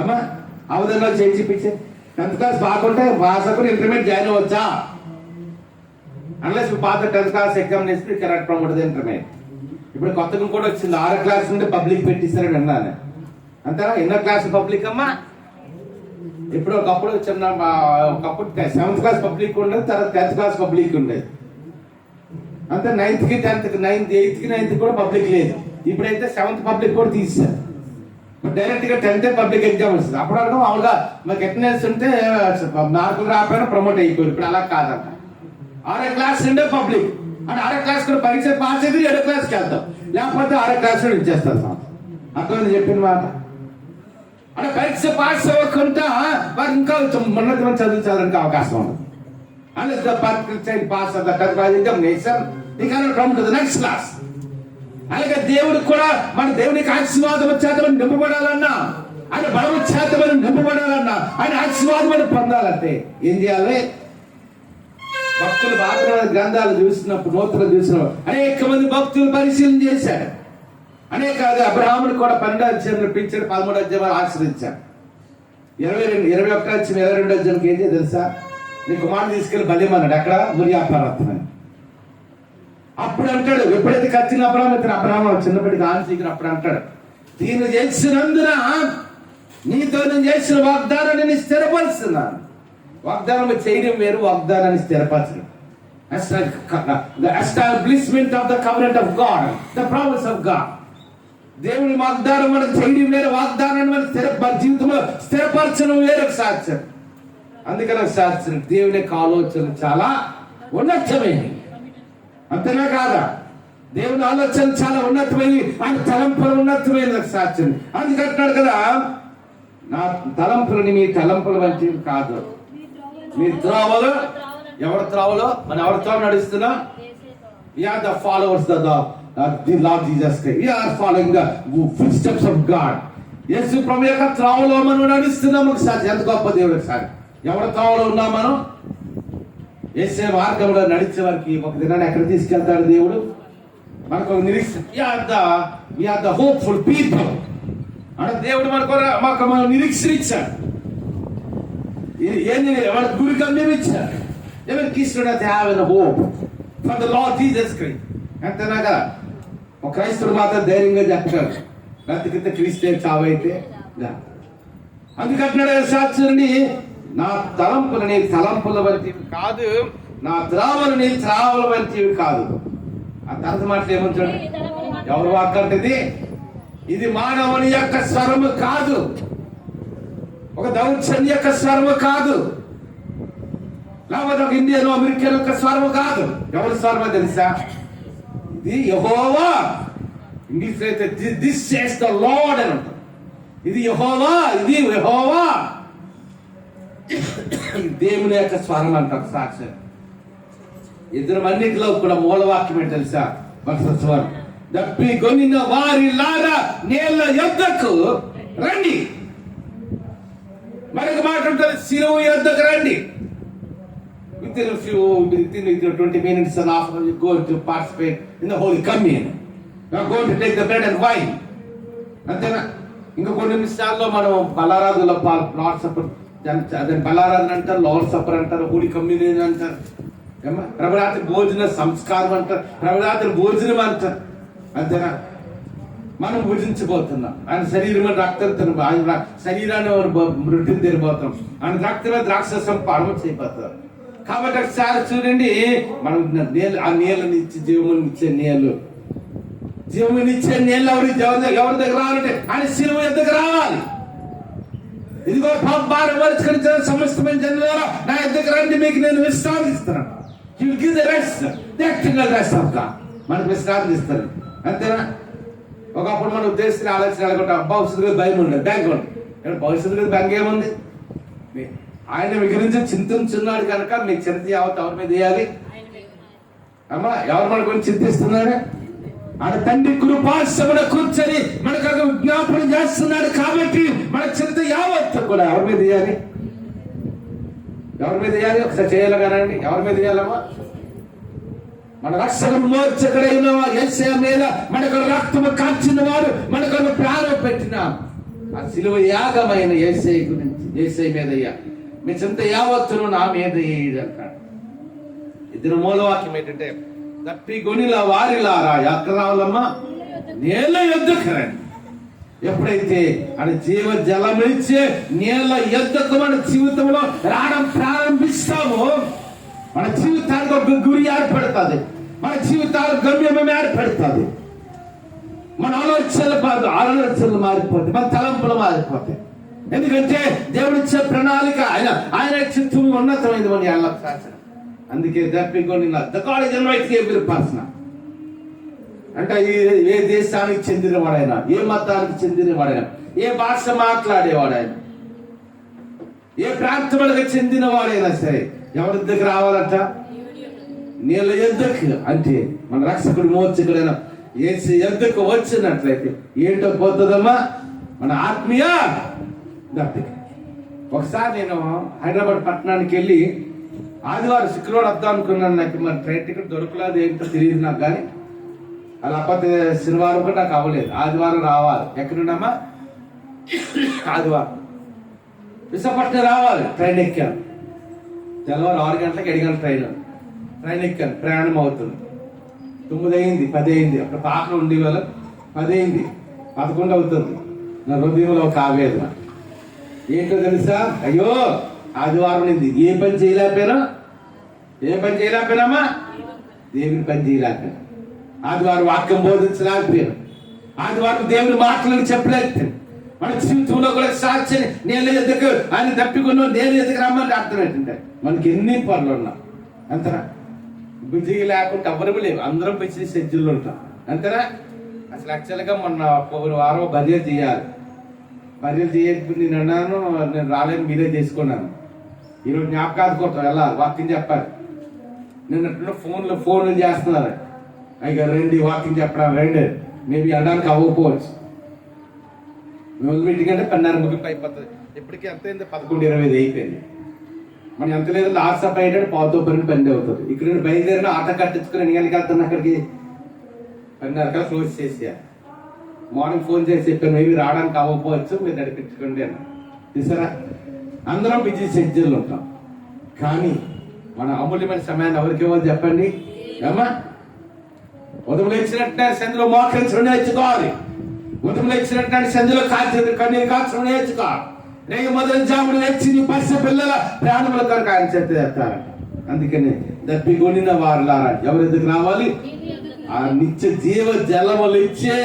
అమ్మా. ఆ విధంగా చేసి చూపించే 10th క్లాస్ బాగుంటే భాషకు ఇంటర్మీడియట్ జాయిన్ అవ్వచ్చా? అన్లెస్ పాత 10th క్లాస్ ఎగ్జామ్ నేర్చుకుని కెనాట్ ప్రమోట్ ఇంటర్మీడియట్. ఇప్పుడు కొత్తగా కూడా వచ్చింది. 6వ క్లాస్ నుండి పబ్లిక్ పెట్టిస్తారని విన్నాను. అంతేనా? ఎన్నో క్లాస్ పబ్లిక్ అమ్మా? ఇప్పుడు ఒకప్పుడు ఒకప్పుడు 7th క్లాస్ పబ్లిక్ ఉండేది. తర్వాత 10th క్లాస్ పబ్లిక్ ఉండేది. అంతే 9th కి 10th కి 9th 8th కి 9th కూడా పబ్లిక్ లేదు. ఇప్పుడైతే 7th పబ్లిక్ కూడా తీసేశారు. డైరెక్ట్ గా 10th పబ్లిక్ ఎగ్జామ్ వస్తుంది. అప్పుడు అడగం మామూలుగా మాకు అటెండెన్స్ ఉంటే మార్కులు రాకపోయినా ప్రమోట్ అయిపోయింది. ఇప్పుడు అలా కాదంట. 6వ క్లాస్ ఉండే పబ్లిక్ అంటే 6వ క్లాస్ కూడా పరీక్ష పాస్ అయితే 7వ క్లాస్కి వెళ్తాం. లేకపోతే 6వ క్లాస్ కూడా ఇచ్చేస్తాం. అర్థమైంది చెప్పిన మాట? అంటే పరీక్ష పాస్ అవ్వకుండా వారు ఇంకా ఉన్నతమైన చదువుకోవడానికి అవకాశం ఉంది. Pass next class. అలాగే దేవుడు కూడా మన దేవునికి ఆశీర్వాదం చేత మనం నింపబడాలన్నా, ఆయన బలం చేత మనం నింపబడాలన్నా, ఆయన ఆశీర్వాదం మనం పొందాలంటే ఏం చేయాలి? భక్తులు బాగా గ్రంథాలు చూసినప్పుడు, నూతన చూసినప్పుడు అనేక మంది భక్తులు పరిశీలన చేశాడు. అనేక అబ్రహాముడు కూడా 12వ అధ్యాయంలో పిలిచాడు. 13వ అధ్యాయం ఆశ్రయించాడు. 21వ అధ్యాయం 22వ అధ్యాయంకి ఏం చేయ తెలుసా? నీ కుమారుడు తీసుకెళ్లి బలిమన్నాడు. అక్కడ మురియాపరాత్మని. అప్పుడు అంటాడు, ఎప్పుడైతే కత్తిన అబ్రహాము చిన్నప్పటికి ఆంచీకిన అప్పుడు అంటాడు, దీన్ని చేసినందున నీతో నేను చేసిన వాగ్దానాన్ని నేను స్థిరపరుస్తున్నాను. వాగ్దానం చేయడం వేరు, వాగ్దానాన్ని స్థిరపరచడం. The establishment of the covenant of God, the promise of God. దేవుని వాగ్దానం మనం చేయడం వేరు, వాగ్దానాన్ని మన జీవితంలో స్థిరపరచడం వేరు సాధ్యం. అందుకని సాధ్యం దేవుని యొక్క ఆలోచన చాలా ఉన్నతమైనవి. అంతేనా కాదా? దేవుని ఆలోచన చాలా ఉన్నతమైనవి. ఆయన తలంపులు ఉన్నతమైన సాధ్యం. అందుకంటున్నాడు కదా, నా తలంపులని మీ తలంపుల వంటివి కాదు. మీ త్రోవలో ఎవరి త్రోవలో మనం ఎవరి త్రోవ నడుస్తున్నా? We are the followers of the Lord Jesus Christ. We are following the footsteps of God. యేసు ప్రభు యొక్క త్రోవలో మనం నడుస్తున్నాం. ఒకసారి ఎంత గొప్ప దేవుడు! ఒకసారి ఎవరి త్రోవలో ఉన్నాం మనం? యేసే మార్గంలో నడిచే వారికి ఒక దినాన్ని ఎక్కడ తీసుకెళ్తాడు దేవుడు? మనకు ఒక నిరీక్షణ. We are the hopeful people. అంటే దేవుడు మాకు నిరీక్షణ ఇచ్చాడు. ఏంది? మన గురి గమ్యం ఇచ్చాడు. Even Christians have a hope for the Lord Jesus Christ. అంతేనాగా ఒక క్రైస్తవుడు మాత్రం ధైర్యంగా చెప్తాడు, బ్రతికితే క్రీస్తే చావైతే. అందుకంటున్నాడు శాస్త్రుని, నా తలంపులు నీ తలంపుల వంటివి కాదు, నా త్రావలు నీ త్రావల వంటివి కాదు. ఆ తర్వాత మాటలు ఏమంటాడు? ఎవరు వాక్కంటది? ఇది మానవుని యొక్క స్వరము కాదు, ఒక దౌర్జన్య యొక్క స్వరము కాదు, లేకపోతే ఒక ఇండియన్ అమెరికన్ యొక్క స్వరము కాదు. ఎవరి స్వరమో తెలుసా? ఇది యెహోవా. ఇంగ్లీష్ లో అయితే దిస్ సేస్ ద లార్డ్ అని అంటారు. ఇది యెహోవా, ఇది యెహోవా, దేవుని యొక్క స్వరం అంటారు. సాక్షి ఇద్దరు అన్నింటిలో కూడా మూలవాక్యం ఏంటి తెలుసా? స్వరం. దప్పి కొనిన వారి లారా నేల యొద్దకు రండి. మరొక మాట ఉంటుంది, సిలువ యొద్దకు రండి. Within 20 minutes and after you go to participate in the Holy Communion. You are going to take the bread and wine. అంతేనా? ఇంకా కొన్ని నిమిషాల్లో మనం బలారాధనలో లార్డ్ సప్పర్, అదే బలారాధన అంటారు, లార్డ్ సప్పర్ అంటారు, హోలీ కమ్యూనియన్ అంటారు, ప్రభురాత్రి భోజన సంస్కారం అంటారు, ప్రభురాత్రి భోజనం అంటారు. అంతేనా? మనం భుజించబోతున్నాం. ఆయన శరీరం రక్తం, ఆయన శరీరాన్ని మృతిని తెరిపోతాం. ఆయన రక్తమే ద్రాక్షరసం పాడమ చేయబోతారు. కాబట్టి ఒకసారి చూడండి, మనం ఆ నీళ్ళనిచ్చి జీవమునిచ్చే నీళ్ళు, జీవమునిచ్చే నీళ్ళు ఎవరి దగ్గర రావాలంటే ఆయన సిలువ యొద్దకు రావాలి. ఇదిగో భారం మరుచుకొని సమస్తమైన జనులారా నా యొద్దకు రండి, మీకు నేను విశ్రాంతి ఇస్తున్నాను. He will give the rest, the eternal rest of God. మనకు విశ్రాంతి ఇస్తారు. అంతేనా? ఒకప్పుడు మనం ఉద్దేశించిన ఆలోచన అనుకుంటా, భవిష్యత్తు మీద భయం ఉండదు, బ్యాంక్ ఉండదు. భవిష్యత్తు మీద బ్యాంక్ ఏముంది? ఆయన మీ గురించి చింతించున్నాడు కనుక మీ చింత యావత్ ఎవరి మీద వేయాలి అమ్మా? ఎవరు మన గురించి చింతిస్తున్నాడు? ఆయన తండ్రి కృపాసమున కూర్చొని మనకు విజ్ఞాపన చేస్తున్నాడు. కాబట్టి మన చింత యావత్ కూడా ఎవరి మీద వేయాలి? ఎవరి మీద వేయాలి? ఒకసారి చేయాలి కానండి. ఎవరి మీద వేయాలమ్మా? మన రక్షణ మోర్చకుడైన యేసయ్య మీద మనకు రక్తము కాచిన వారు, మనకు ప్రాణం పెట్టిన ఆ సిలువ యాగమైన యేసయ్య గురించి, యేసయ్య మీద వేయాలి. మీ చింత యావత్తును నా మీద వేయడంటాడు. ఇద్దరు మూలవాక్యం ఏంటంటే, తప్పి గొనిల వారిలారా ఎక్కడ రావాలమ్మా? నీళ్ళ యొద్దకు రండి. ఎప్పుడైతే ఆయన జీవ జలమిచ్చే నీళ్ళ యొద్దకు మన జీవితంలో రావడం ప్రారంభిస్తామో, మన జీవితానికి ఒక గురి ఏర్పడుతుంది, మన జీవితాలకు గమ్యం ఏర్పడుతుంది. మన ఆలోచనలు మారిపోతాయి, మన తలంపులు మారిపోతాయి. ఎందుకంటే దేవుడిచ్చే ప్రణాళిక ఆయన చిత్తము ఉన్నతమైంది మన ఎలా శాసనం. అందుకే దప్పికొని పర్సన అంటే ఏ దేశానికి చెందినవాడైనా, ఏ మతానికి చెందినవాడైనా, ఏ భాష మాట్లాడేవాడైనా, ఏ ప్రాంతములకు చెందినవాడైనా సరే ఎవరి దగ్గర రావాలంట? నీళ్ళ యొద్దకు. అంటే మన రక్షకుడు మోర్చకుడైన యేసు యొద్దకు వచ్చినట్లయితే ఏంటో పోతుందమ్మా? మన ఆత్మీయ దప్పిక. ఒకసారి నేను హైదరాబాద్ పట్టణానికి వెళ్ళి ఆదివారం శుక్రవారం వద్దాం అనుకున్నాను. నాకు మరి ట్రైన్ టికెట్ దొరకలేదు, ఏంటో తెలియదు నాకు. కానీ అలా అప్పటి శనివారం కూడా నాకు అవ్వలేదు. ఆదివారం రావాలి. ఎక్కడున్నామా? ఆదివారం విశాఖపట్నం రావాలి. ట్రైన్ ఎక్కాను. తెల్లవారు 6 గంటలకు 7 గంటల ట్రైన్ ఎక్కాను. ప్రయాణం అవుతుంది. 9 అయింది, 10 అయింది. అక్కడ పాకలు ఉండే వాళ్ళ 10 అయింది, 11 అవుతుంది. నా హృదయంలో ఒక ఆవేదన ఏంటో తెలుసా? అయ్యో ఆదివారం నింది ఏ పని చేయలేకపోయినామా? దేవుని పని చేయలేకపోయినా. ఆదివారం వాక్యం బోధించలేకపోయాను. ఆదివారం దేవుని మాటలను చెప్పలేకపోయాను. మన జీవితంలో కూడా సాక్షి నేను ఎదుగు ఆయన తప్పికొన్నా నేను ఎదుగు రమ్మని అర్థం ఏంటంటే మనకి ఎన్ని పనులు ఉన్నా అంతనా? బిజీ లేకుండా ఎవరు లేవు, అందరం పిచ్చి షెడ్యూల్ ఉంటాం. అంతేనా? అసలు యాక్చువల్గా మొన్న వారం బడ్జెట్ చేయాలి. బడ్జెట్ చేయకపోతే నేను అన్నాను, నేను రాలేను, మీరే చేసుకున్నాను. ఈరోజు జ్ఞాపకాలు కొట్టాం, వెళ్ళాలి, వాకింగ్ చెప్పాలి. నిన్నట్టు ఫోన్లు చేస్తున్నారు, అయ్యా రండి వాకింగ్ చెప్పడం, రండి. మేబీ అనడానికి అవ్వకపోవచ్చు. మేము మీటింగ్ అంటే 12:30 ముగింపు అయిపోతుంది. ఇప్పటికీ ఎంత అయింది? 11:25 అయిపోయింది. మనం ఎంత లేదు లాస్ట్ అప్ అయ్యేటప్పుడు 9:30 పని అవుతుంది. ఇక్కడ బయలుదేరిన ఆట కట్టించుకుని ఎన్ని గంటలకి వెళ్తున్నా అక్కడికి? 12:30 క్లోజ్ చేసేయాలి. మార్నింగ్ ఫోన్ చేసి చెప్పాను, మేబీ రావడానికి అవ్వకపోవచ్చు, మీరు నడిపించుకోండి అని. చూసారా? అందరం బిజీ షెడ్యూల్ ఉంటాం. కానీ మన అమూల్యమైన సమయాన్ని ఎవరికి ఇవ్వాలి చెప్పండి? ఏమా? ఉదయం ఇచ్చినట్టు సందులో మోకరించడం నేర్చుకోవాలి. ఉదయం ఇచ్చినట్టు సందులో కన్నీరు కాల్చడం నేర్చుకోవాలి. రేపు మొదటి జాముడు వచ్చి నీ పరిస్థితి పిల్లల ప్రాణముల కొరకు ఆయన చేస్తారు. అందుకని దప్పికొనిన వారులారా ఎవరి దగ్గర రావాలి? ఆ నిత్య జీవ జలములు ఇచ్చే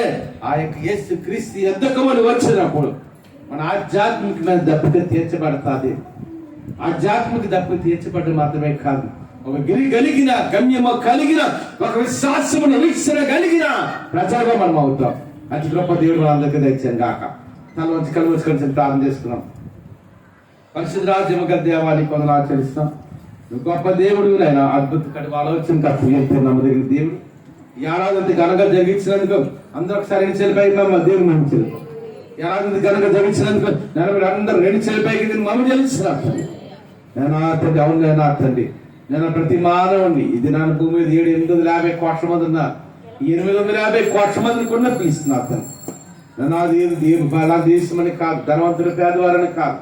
ఆ యొక్క యేసు క్రీస్తు ఎద్దకు మనం వచ్చినప్పుడు మన ఆధ్యాత్మికమైన దప్పిక తీర్చబడతాది. ఆధ్యాత్మిక దప్పిక తీర్చబడడం మాత్రమే కాదు, ఒక గిరి కలిగిన గమ్యము కలిగిన ఒక విశ్వాసము నిరీక్షణ కలిగిన ప్రజలుగా మనం అవుతాం. అతి గొప్ప దేవుడు మనందరికీ దయచేయండి గాక. తల వచ్చి కళ్ళు వచ్చి ప్రార్థన చేసుకున్నాం. పరిశుద్ధ రాజ్యము దేవాన్ని కొందరు ఆచరిస్తాం. గొప్ప దేవుడు ఆయన అద్భుత కడుపు ఆలోచన తప్పు నమ్మదగిన దేవుడు. ఈ ఆరాధన ఘనంగా జరిగించినందుకు అందరూ ఒకసారి చెల్లిపోయి దేవుడు మంచిది. ఎలా కనుక జయించినందుకు నేను మీరు అందరూ రెండు చెల్లిపైకి మమ్మల్ని చెల్లిస్తున్నాను తండ్రి. నేను తండ్రి అవును నేను తండ్రి నేను ప్రతి మానవుని ఇది నా భూమి మీద 750 కోట్ల మంది ఉన్నారు. 850 కోట్ల మందిని కూడా పిలుస్తున్నారు తండ్రి. నేను అది దేశమని కాదు, ధనవంతుడు పేదవారని కాదు,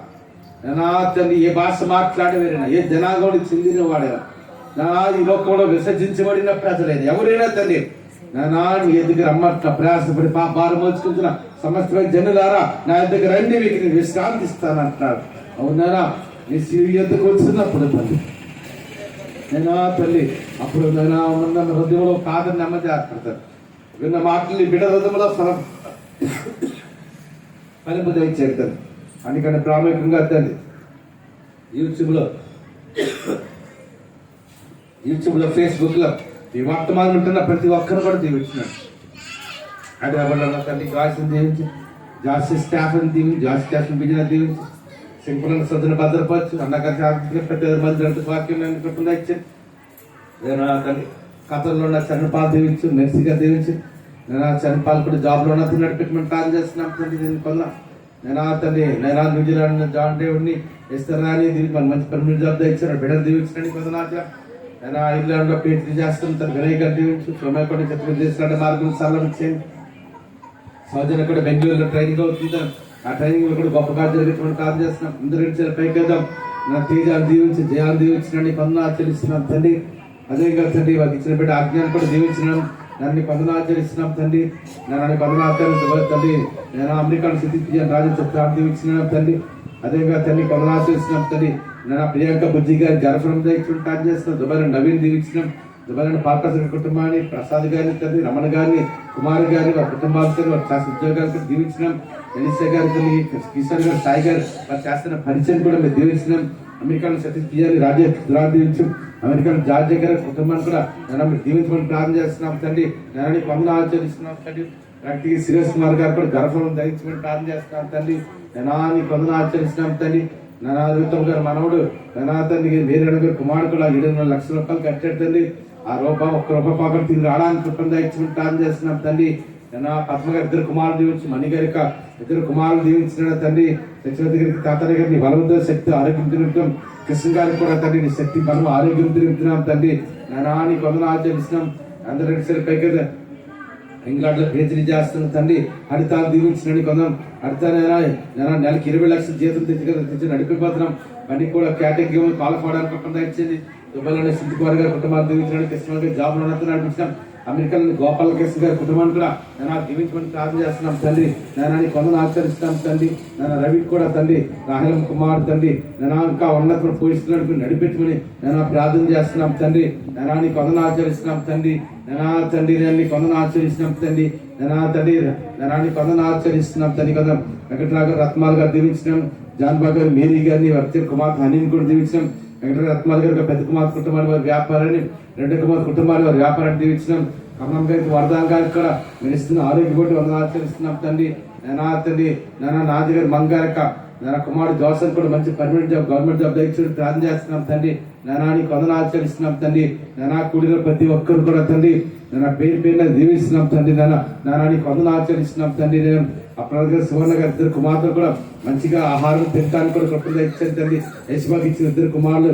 నేను తండ్రి ఏ భాష మాట్లాడేవారైనా, ఏ జనాంగానికి చెందిన వాడైనా, ఈ లోకంలో విసర్జించబడిన ప్రజలైన ఎవరైనా తండ్రి నా ఎద్దుకు రమ్మంటున్న ప్రయాసపడి భారం మోచుకుంటున్న సమస్త జనులారా నా ఎద్దుకు రండి, మీకు నేను విశ్రాంతిస్తాను అంటున్నాడు. అవునారా నీ ఎద్దుకు వచ్చినప్పుడు తండ్రి నేను తల్లి అప్పుడు నేను ఉన్న హృదయంలో కాదని నెమ్మది ఏర్పడతాను. విన్న మాటలు బిడ్డ హృదయంలో ఫలింపు దయచేస్తాను. అందుకని ప్రాముఖ్యంగా తండ్రి యూట్యూబ్లో ఫేస్బుక్లో ఈ వర్తమానం ఉంటున్న ప్రతి ఒక్కరు కూడా దీవించినాడు. హైదరాబాద్లో తల్లి జాస్ని దీవించి, జాస్తి స్టాఫ్ని దీవించి, జాస్తి స్టాఫ్ని బిజినెస్ దీవించి, సింపుల్ సదును భద్రపరచు అన్నగారి పెద్ద మంది వాక్యం అనుకుంటుందా ఇచ్చాను. నేను తల్లి కథల్లో ఉన్న చరణపాలు దీవించు, మెర్సీగా దీవించి, నేను చరణపాలు కూడా జాబ్లో ఉన్న నడిపెట్టమని ప్లాన్ చేస్తున్నాను తండ్రి. నేను కొన్నా నేను తండ్రి నేను న్యూజిలాండ్ జాన్ డేవిడ్ని ఇస్తానని దీనికి మంచి పర్మనెంట్ జాబ్ ఇచ్చాను. బిడ్డలు దీవించడానికి కొందనాక నేను ఐర్లాండ్ లో PhD చేస్తాను. వినయ్ గారు దీవించు, సోమయ్య కూడా చేసిన మార్గం సరళం ఇచ్చేయండి. సౌజన్య కూడా బెంగళూరులో ట్రైనింగ్ అవుతుంది. ఆ ట్రైనింగ్ కూడా గొప్పగా జరిగేటువంటి కాదు చేస్తున్నాం. ముందు పైకేద్దాం. నా తేజాలు దీవించి, జయాలు దీవించినండి కొందరు ఆచరిస్తున్నాం తండ్రి. అదేగా తండ్రి వారికి ఇచ్చిన బిడ్డ ఆజ్ఞాన్ని కూడా దీవించినాం. నన్ను కొందరు ఆచరిస్తున్నాం తండ్రి. నన్ను కొందరు ఆచరిస్తున్నాం తండ్రి. నేను అమెరికాను సిద్ధించాను రాజు దీవించినాం తండ్రి. అదేగా తండ్రి కొందరు ఆచరిస్తున్నాం తండ్రి. నేను ప్రియాంక బుజ్జి గారి గర్భం స్టార్ట్ చేస్తున్నాం. దుబాయ్ నవీన్ దీవించినాం. దుబాయ్ పార్కస్ కుటుంబాన్ని, ప్రసాద్ గారిని తండ్రి, రమణ గారిని, కుమార్ గారిని, వారి కుటుంబాలు వారి చేస్తున్న ఉద్యోగాలకు దీవించినాం. ఎలిసా గారి తల్లి, కిషన్ గారు, సాయి గారు వారు చేస్తున్న పరిచయం కూడా మేము దీవించినాం. అమెరికాను సతీష్ పియాలి రాజేష్ దీవించాం. అమెరికాను జార్జ్ గారి కుటుంబాన్ని కూడా నేను దీవించమని ప్రార్థన చేస్తున్నాం తండ్రి. నేను కొందరు ఆచరిస్తున్నాం తండ్రి. వ్యక్తికి సురేష్ కుమార్ గారు కూడా గర్భం ధరించమని ప్రార్థన చేస్తున్నాం తండ్రి. నేను కొందరు ఆచరిస్తున్నాం తండ్రి. నానాదితం గారు మనవుడు తండ్రి వీరణ గారు కుమారుడు కూడా 700 లక్షల రూపాయలు కట్టాడు తండ్రి. ఆ రూపాయి ఒక్క రూపాయి పాకం తిరిగి రావడానికి కుటుంబం ఇచ్చి ప్రార్థన చేస్తున్నాం తండ్రి. పద్మ గారు 2 కుమారులు దీవించి, మణి గారి 2 కుమారులు దీవించిన తండ్రి. సత్యవతి గారికి, తాతయ్య గారిని బలవంత శక్తి ఆరోగ్యం తిరుగుతాం. కృష్ణ గారికి కూడా తండ్రి నీ శక్తి బలం ఆరోగ్యం తిరుగుతున్నాం తండ్రి. నాని కొందరు ఆచరిస్తున్నాం. అందరూ సరే పైకి ఇంగ్లాండ్ లో PhD చేస్తున్నాం తండ్రి. హరితాలు దీవించినని కొందాం. హరితానైనా నెలకి 20 లక్షల జీతం తెచ్చి నడిపిపోతున్నాం. అన్ని కూడా కేటగిరీ పాల్గొనడానికి కుటుంబం ఇచ్చింది. దుబాయ్లోని సిద్ధి కుమార్ గారి కుటుంబాన్ని దీవించడానికి కృష్ణ గారి జాబ్ నడిపించాం. అమెరికాలోని గోపాలకృష్ణ గారి కుటుంబాన్ని కూడా నేను దీవించమని ప్రార్థన చేస్తున్నాం తండ్రి. నేను కొందరు ఆచరిస్తున్నాం తండ్రి. నేను రవి కూడా తండ్రి, రాహులం కుమార్ తండ్రి, నేను ఇంకా ఉన్నత పొజిషన్లకు నడిపించమని నేను ప్రార్థన చేస్తున్నాం తండ్రి. నేను కొందరు ఆచరిస్తున్నాం తండ్రి. తండ్రి నేను కొందరు ఆచరిస్తున్నాం తండ్రి. తండ్రి కొందరు ఆచరిస్తున్నాం తండ్రి. కదా వెంకటరావు గారు, రత్మాల్ గారు దీవించినాం. జాన్బా గారు, మేరీ గారిని, వర్తి కుమార్ హనీని కూడా దీవించినాం. వెంకటరావు రత్మాల్ గారు పెద్ద కుమార్ కుటుంబాన్ని వారి వ్యాపారాన్ని, 2 కుమార్ కుటుంబాన్ని వారి వ్యాపారాన్ని దీవించినాం. కమలం గారికి, వరదాన్ గారికి కూడా మెరుస్తున్న ఆరోగ్య పోటీ వందలు ఆచరిస్తున్నాం తండ్రి. తండ్రి నాది గారు మంగారక్క, కుమారుడు జోసన్ కూడా మంచి పర్మనెంట్ జాబ్, గవర్నమెంట్ జాబ్ దయచేసి ప్రార్థన చేస్తున్నాం తండ్రి. నానానికి వందలు ఆచరిస్తున్నాం తండ్రి. కూడిన ప్రతి ఒక్కరు కూడా తండ్రి పేరున దీవిస్తున్నాం తండ్రి. నానానికి వందలు ఆచరిస్తున్నాం తండ్రి. నేను అప్పుడు సువర్ణ గారు 2 కుమార్తెలు కూడా మంచిగా ఆహారం తినడానికి కూడా కృపణ ఇచ్చాను తండ్రి. యశ్వాకి ఇచ్చిన 2 కుమారులు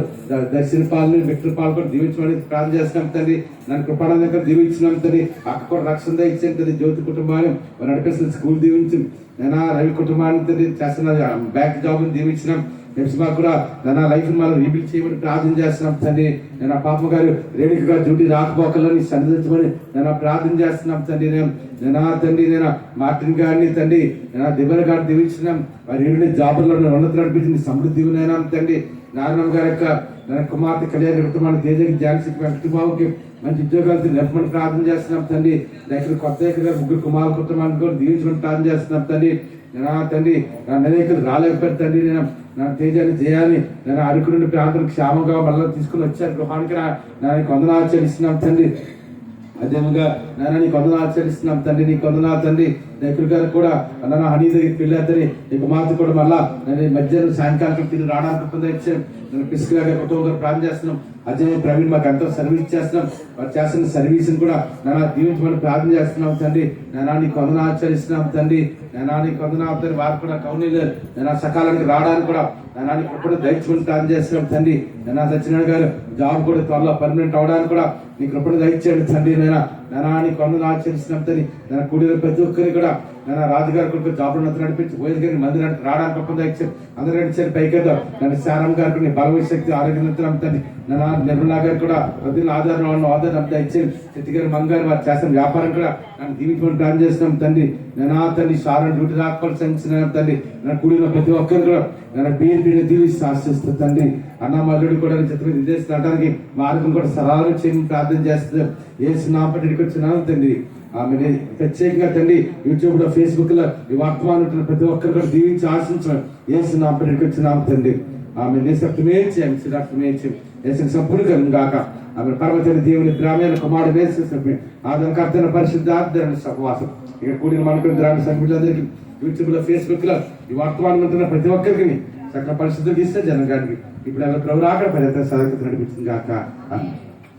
దర్శన పాలని, విక్టర్ పాలు కూడా దీవించమని ప్రార్థన చేస్తున్నాం తండ్రి. నన్ను కృపాణ దగ్గర దీవించినాం తండ్రి. అక్క కూడా రక్షణ ఇచ్చాను తండ్రి. జ్యోతి కుటుంబాన్ని వారు నడిపిస్తున్న స్కూల్ దీవించి, నేను రవి కుటుంబాన్ని తండ్రి చేస్తున్న బ్యాంక్ జాబ్ దీవించినాం. హెప్సిబా కూడా నా లైఫ్ మనం రీబిల్డ్ చేయమని ప్రార్థన చేస్తున్నాం తండ్రి. నేను పాప గారు రేణుకగా డ్యూటీ రాకపోకలని సన్నిధించమని నేను ప్రార్థన చేస్తున్నాం తండ్రి. తండ్రి నేను మార్టిన్ గారిని తండ్రి, దివ్య గారిని దీవించినాం. వారి ఏడుని జాబుల్లో ఉన్నత నడిపించింది సమృద్ధి ఉన్నాం తండ్రి. నారాయణ గారి యొక్క కుమార్తె కళ్యాణ కుటుంబాన్ని, తేజకి, ఝాన్సీకి, వెంకటబాబుకి మంచి ఉద్యోగాలు నిలపమని ప్రార్థన చేస్తున్నాం తండ్రి. దగ్గర కొత్త గారు 3 కుమారుల కుటుంబాన్ని కూడా దీవించమని ప్రార్థన చేస్తున్నాం తండ్రి. తండ్రి అనేకలు రాలేకపోయారు తండ్రి. నా తేజాన్ని జయాన్ని నేను అరకు నుండి ప్రాంతం క్షేమంగా మళ్ళీ తీసుకుని వచ్చాను గృహానికి. నాకు వందనాలు చెల్లిస్తున్నాం తండ్రి. అదేవిధంగా నాన్న నీ కొందనాలు చెల్లిస్తున్నాం తండ్రి, నీ కొందనాలు తండ్రి. దగ్గర గారు కూడా నాన్న హనీ దగ్గరికి వెళ్ళాతని నీ కుమార్తె కూడా మళ్ళా నేను మధ్యాహ్నం సాయంకాలం తిరిగి రావడానికి పొందొచ్చాను. నేను పిసుకులాగా కుటుంబం గారు ప్రార్థన చేస్తున్నాం. అజయ్ ప్రవీణ్ మాకు ఎంతో సర్వీస్ చేస్తున్నాం. వారు చేస్తున్న సర్వీస్ కూడా నాన్న దీవించమని ప్రార్థన చేస్తున్నాం తండ్రి. నాన్న నీ కొందనాలు ఆచరిస్తున్నాం తండ్రి. నాన్న నీ కొందనాలు తండ్రి. వారు కూడా కౌన్సిలర్ నాన్న సకాలానికి రావడానికి కూడా నాన్న నీ కృపను దయచుకుని ప్రార్థన చేస్తున్నాం తండ్రి. నాన్న సత్యనారాయణ గారు జాబ్ కూడా త్వరలో పర్మనెంట్ అవడానికి కూడా నీ కృపను దయచేయండి తండ్రి. నాన్న నీ కొందనాలు ఆచరిస్తున్నాం తండ్రి. నాన్న కూడిన ప్రతి ఒక్కరికి కూడా నాన్న రాజుగారి కొడుకు జాబ్ నడిపించి గోయల్ గారి మందిరానికి రావడానికి కృపను దయచేయండి. అందరూ నడిచారు పైకేదో నన్ను శారం గారికి నీ బలమైన శక్తి ఆరోగ్యం తండ్రి. నాన్న నిర్మలా గారు కూడా ప్రతి ఆధారం దయచేయండి. శెట్టి గారు మంగారు వారు చేస్తున్న వ్యాపారం కూడా నన్ను దీవించుకొని ప్లాన్ చేస్తున్నాం తండ్రి. నేను తండ్రి సారం డ్యూటీ రాకపోవాలి సంచిన తండ్రి. నన్ను కూడిన ప్రతి ఒక్కరు కూడా నన్ను బీఎన్పీని దీవిస్తూ ఆశిస్తుంది తండ్రి. అన్నమల్లుడు కూడా చిత్రం విదేశం రావడానికి మార్గం కూడా సరళం చేయని ప్రార్థన చేస్తుంది. ఏసు నాపటికి వచ్చినాను తండ్రి. ఆమె ప్రత్యేకంగా తండ్రి యూట్యూబ్ లో ఫేస్బుక్ లో ఈ వర్తమానం ప్రతి ఒక్కరు కూడా దీవించి ఆశించడం ఏసు నాపటికి వచ్చినాము తండ్రి. ఆమె నిశ్శబ్దమేచ్చాము శ్రీరాష్ట్రమేచ్చాము ఏసు సంపూర్ణ గాక. ఆమె పర్వతని దేవుని గ్రామీణ కుమారుడు వేసి ఆదరణ పరిశుద్ధార్థన సహవాసం ఇక్కడ కూడిన మనకు గ్రామీణ సభ్యులందరికీ యూట్యూబ్ లో ఫేస్బుక్ లో ఈ వర్తమానం ఉంటున్న ప్రతి ఒక్కరికి సకల పరిశుద్ధులు ఇస్తే జనగానికి ఇప్పుడు ప్రభు రాక పర్యటన సాధకత నడిపించింది గాక.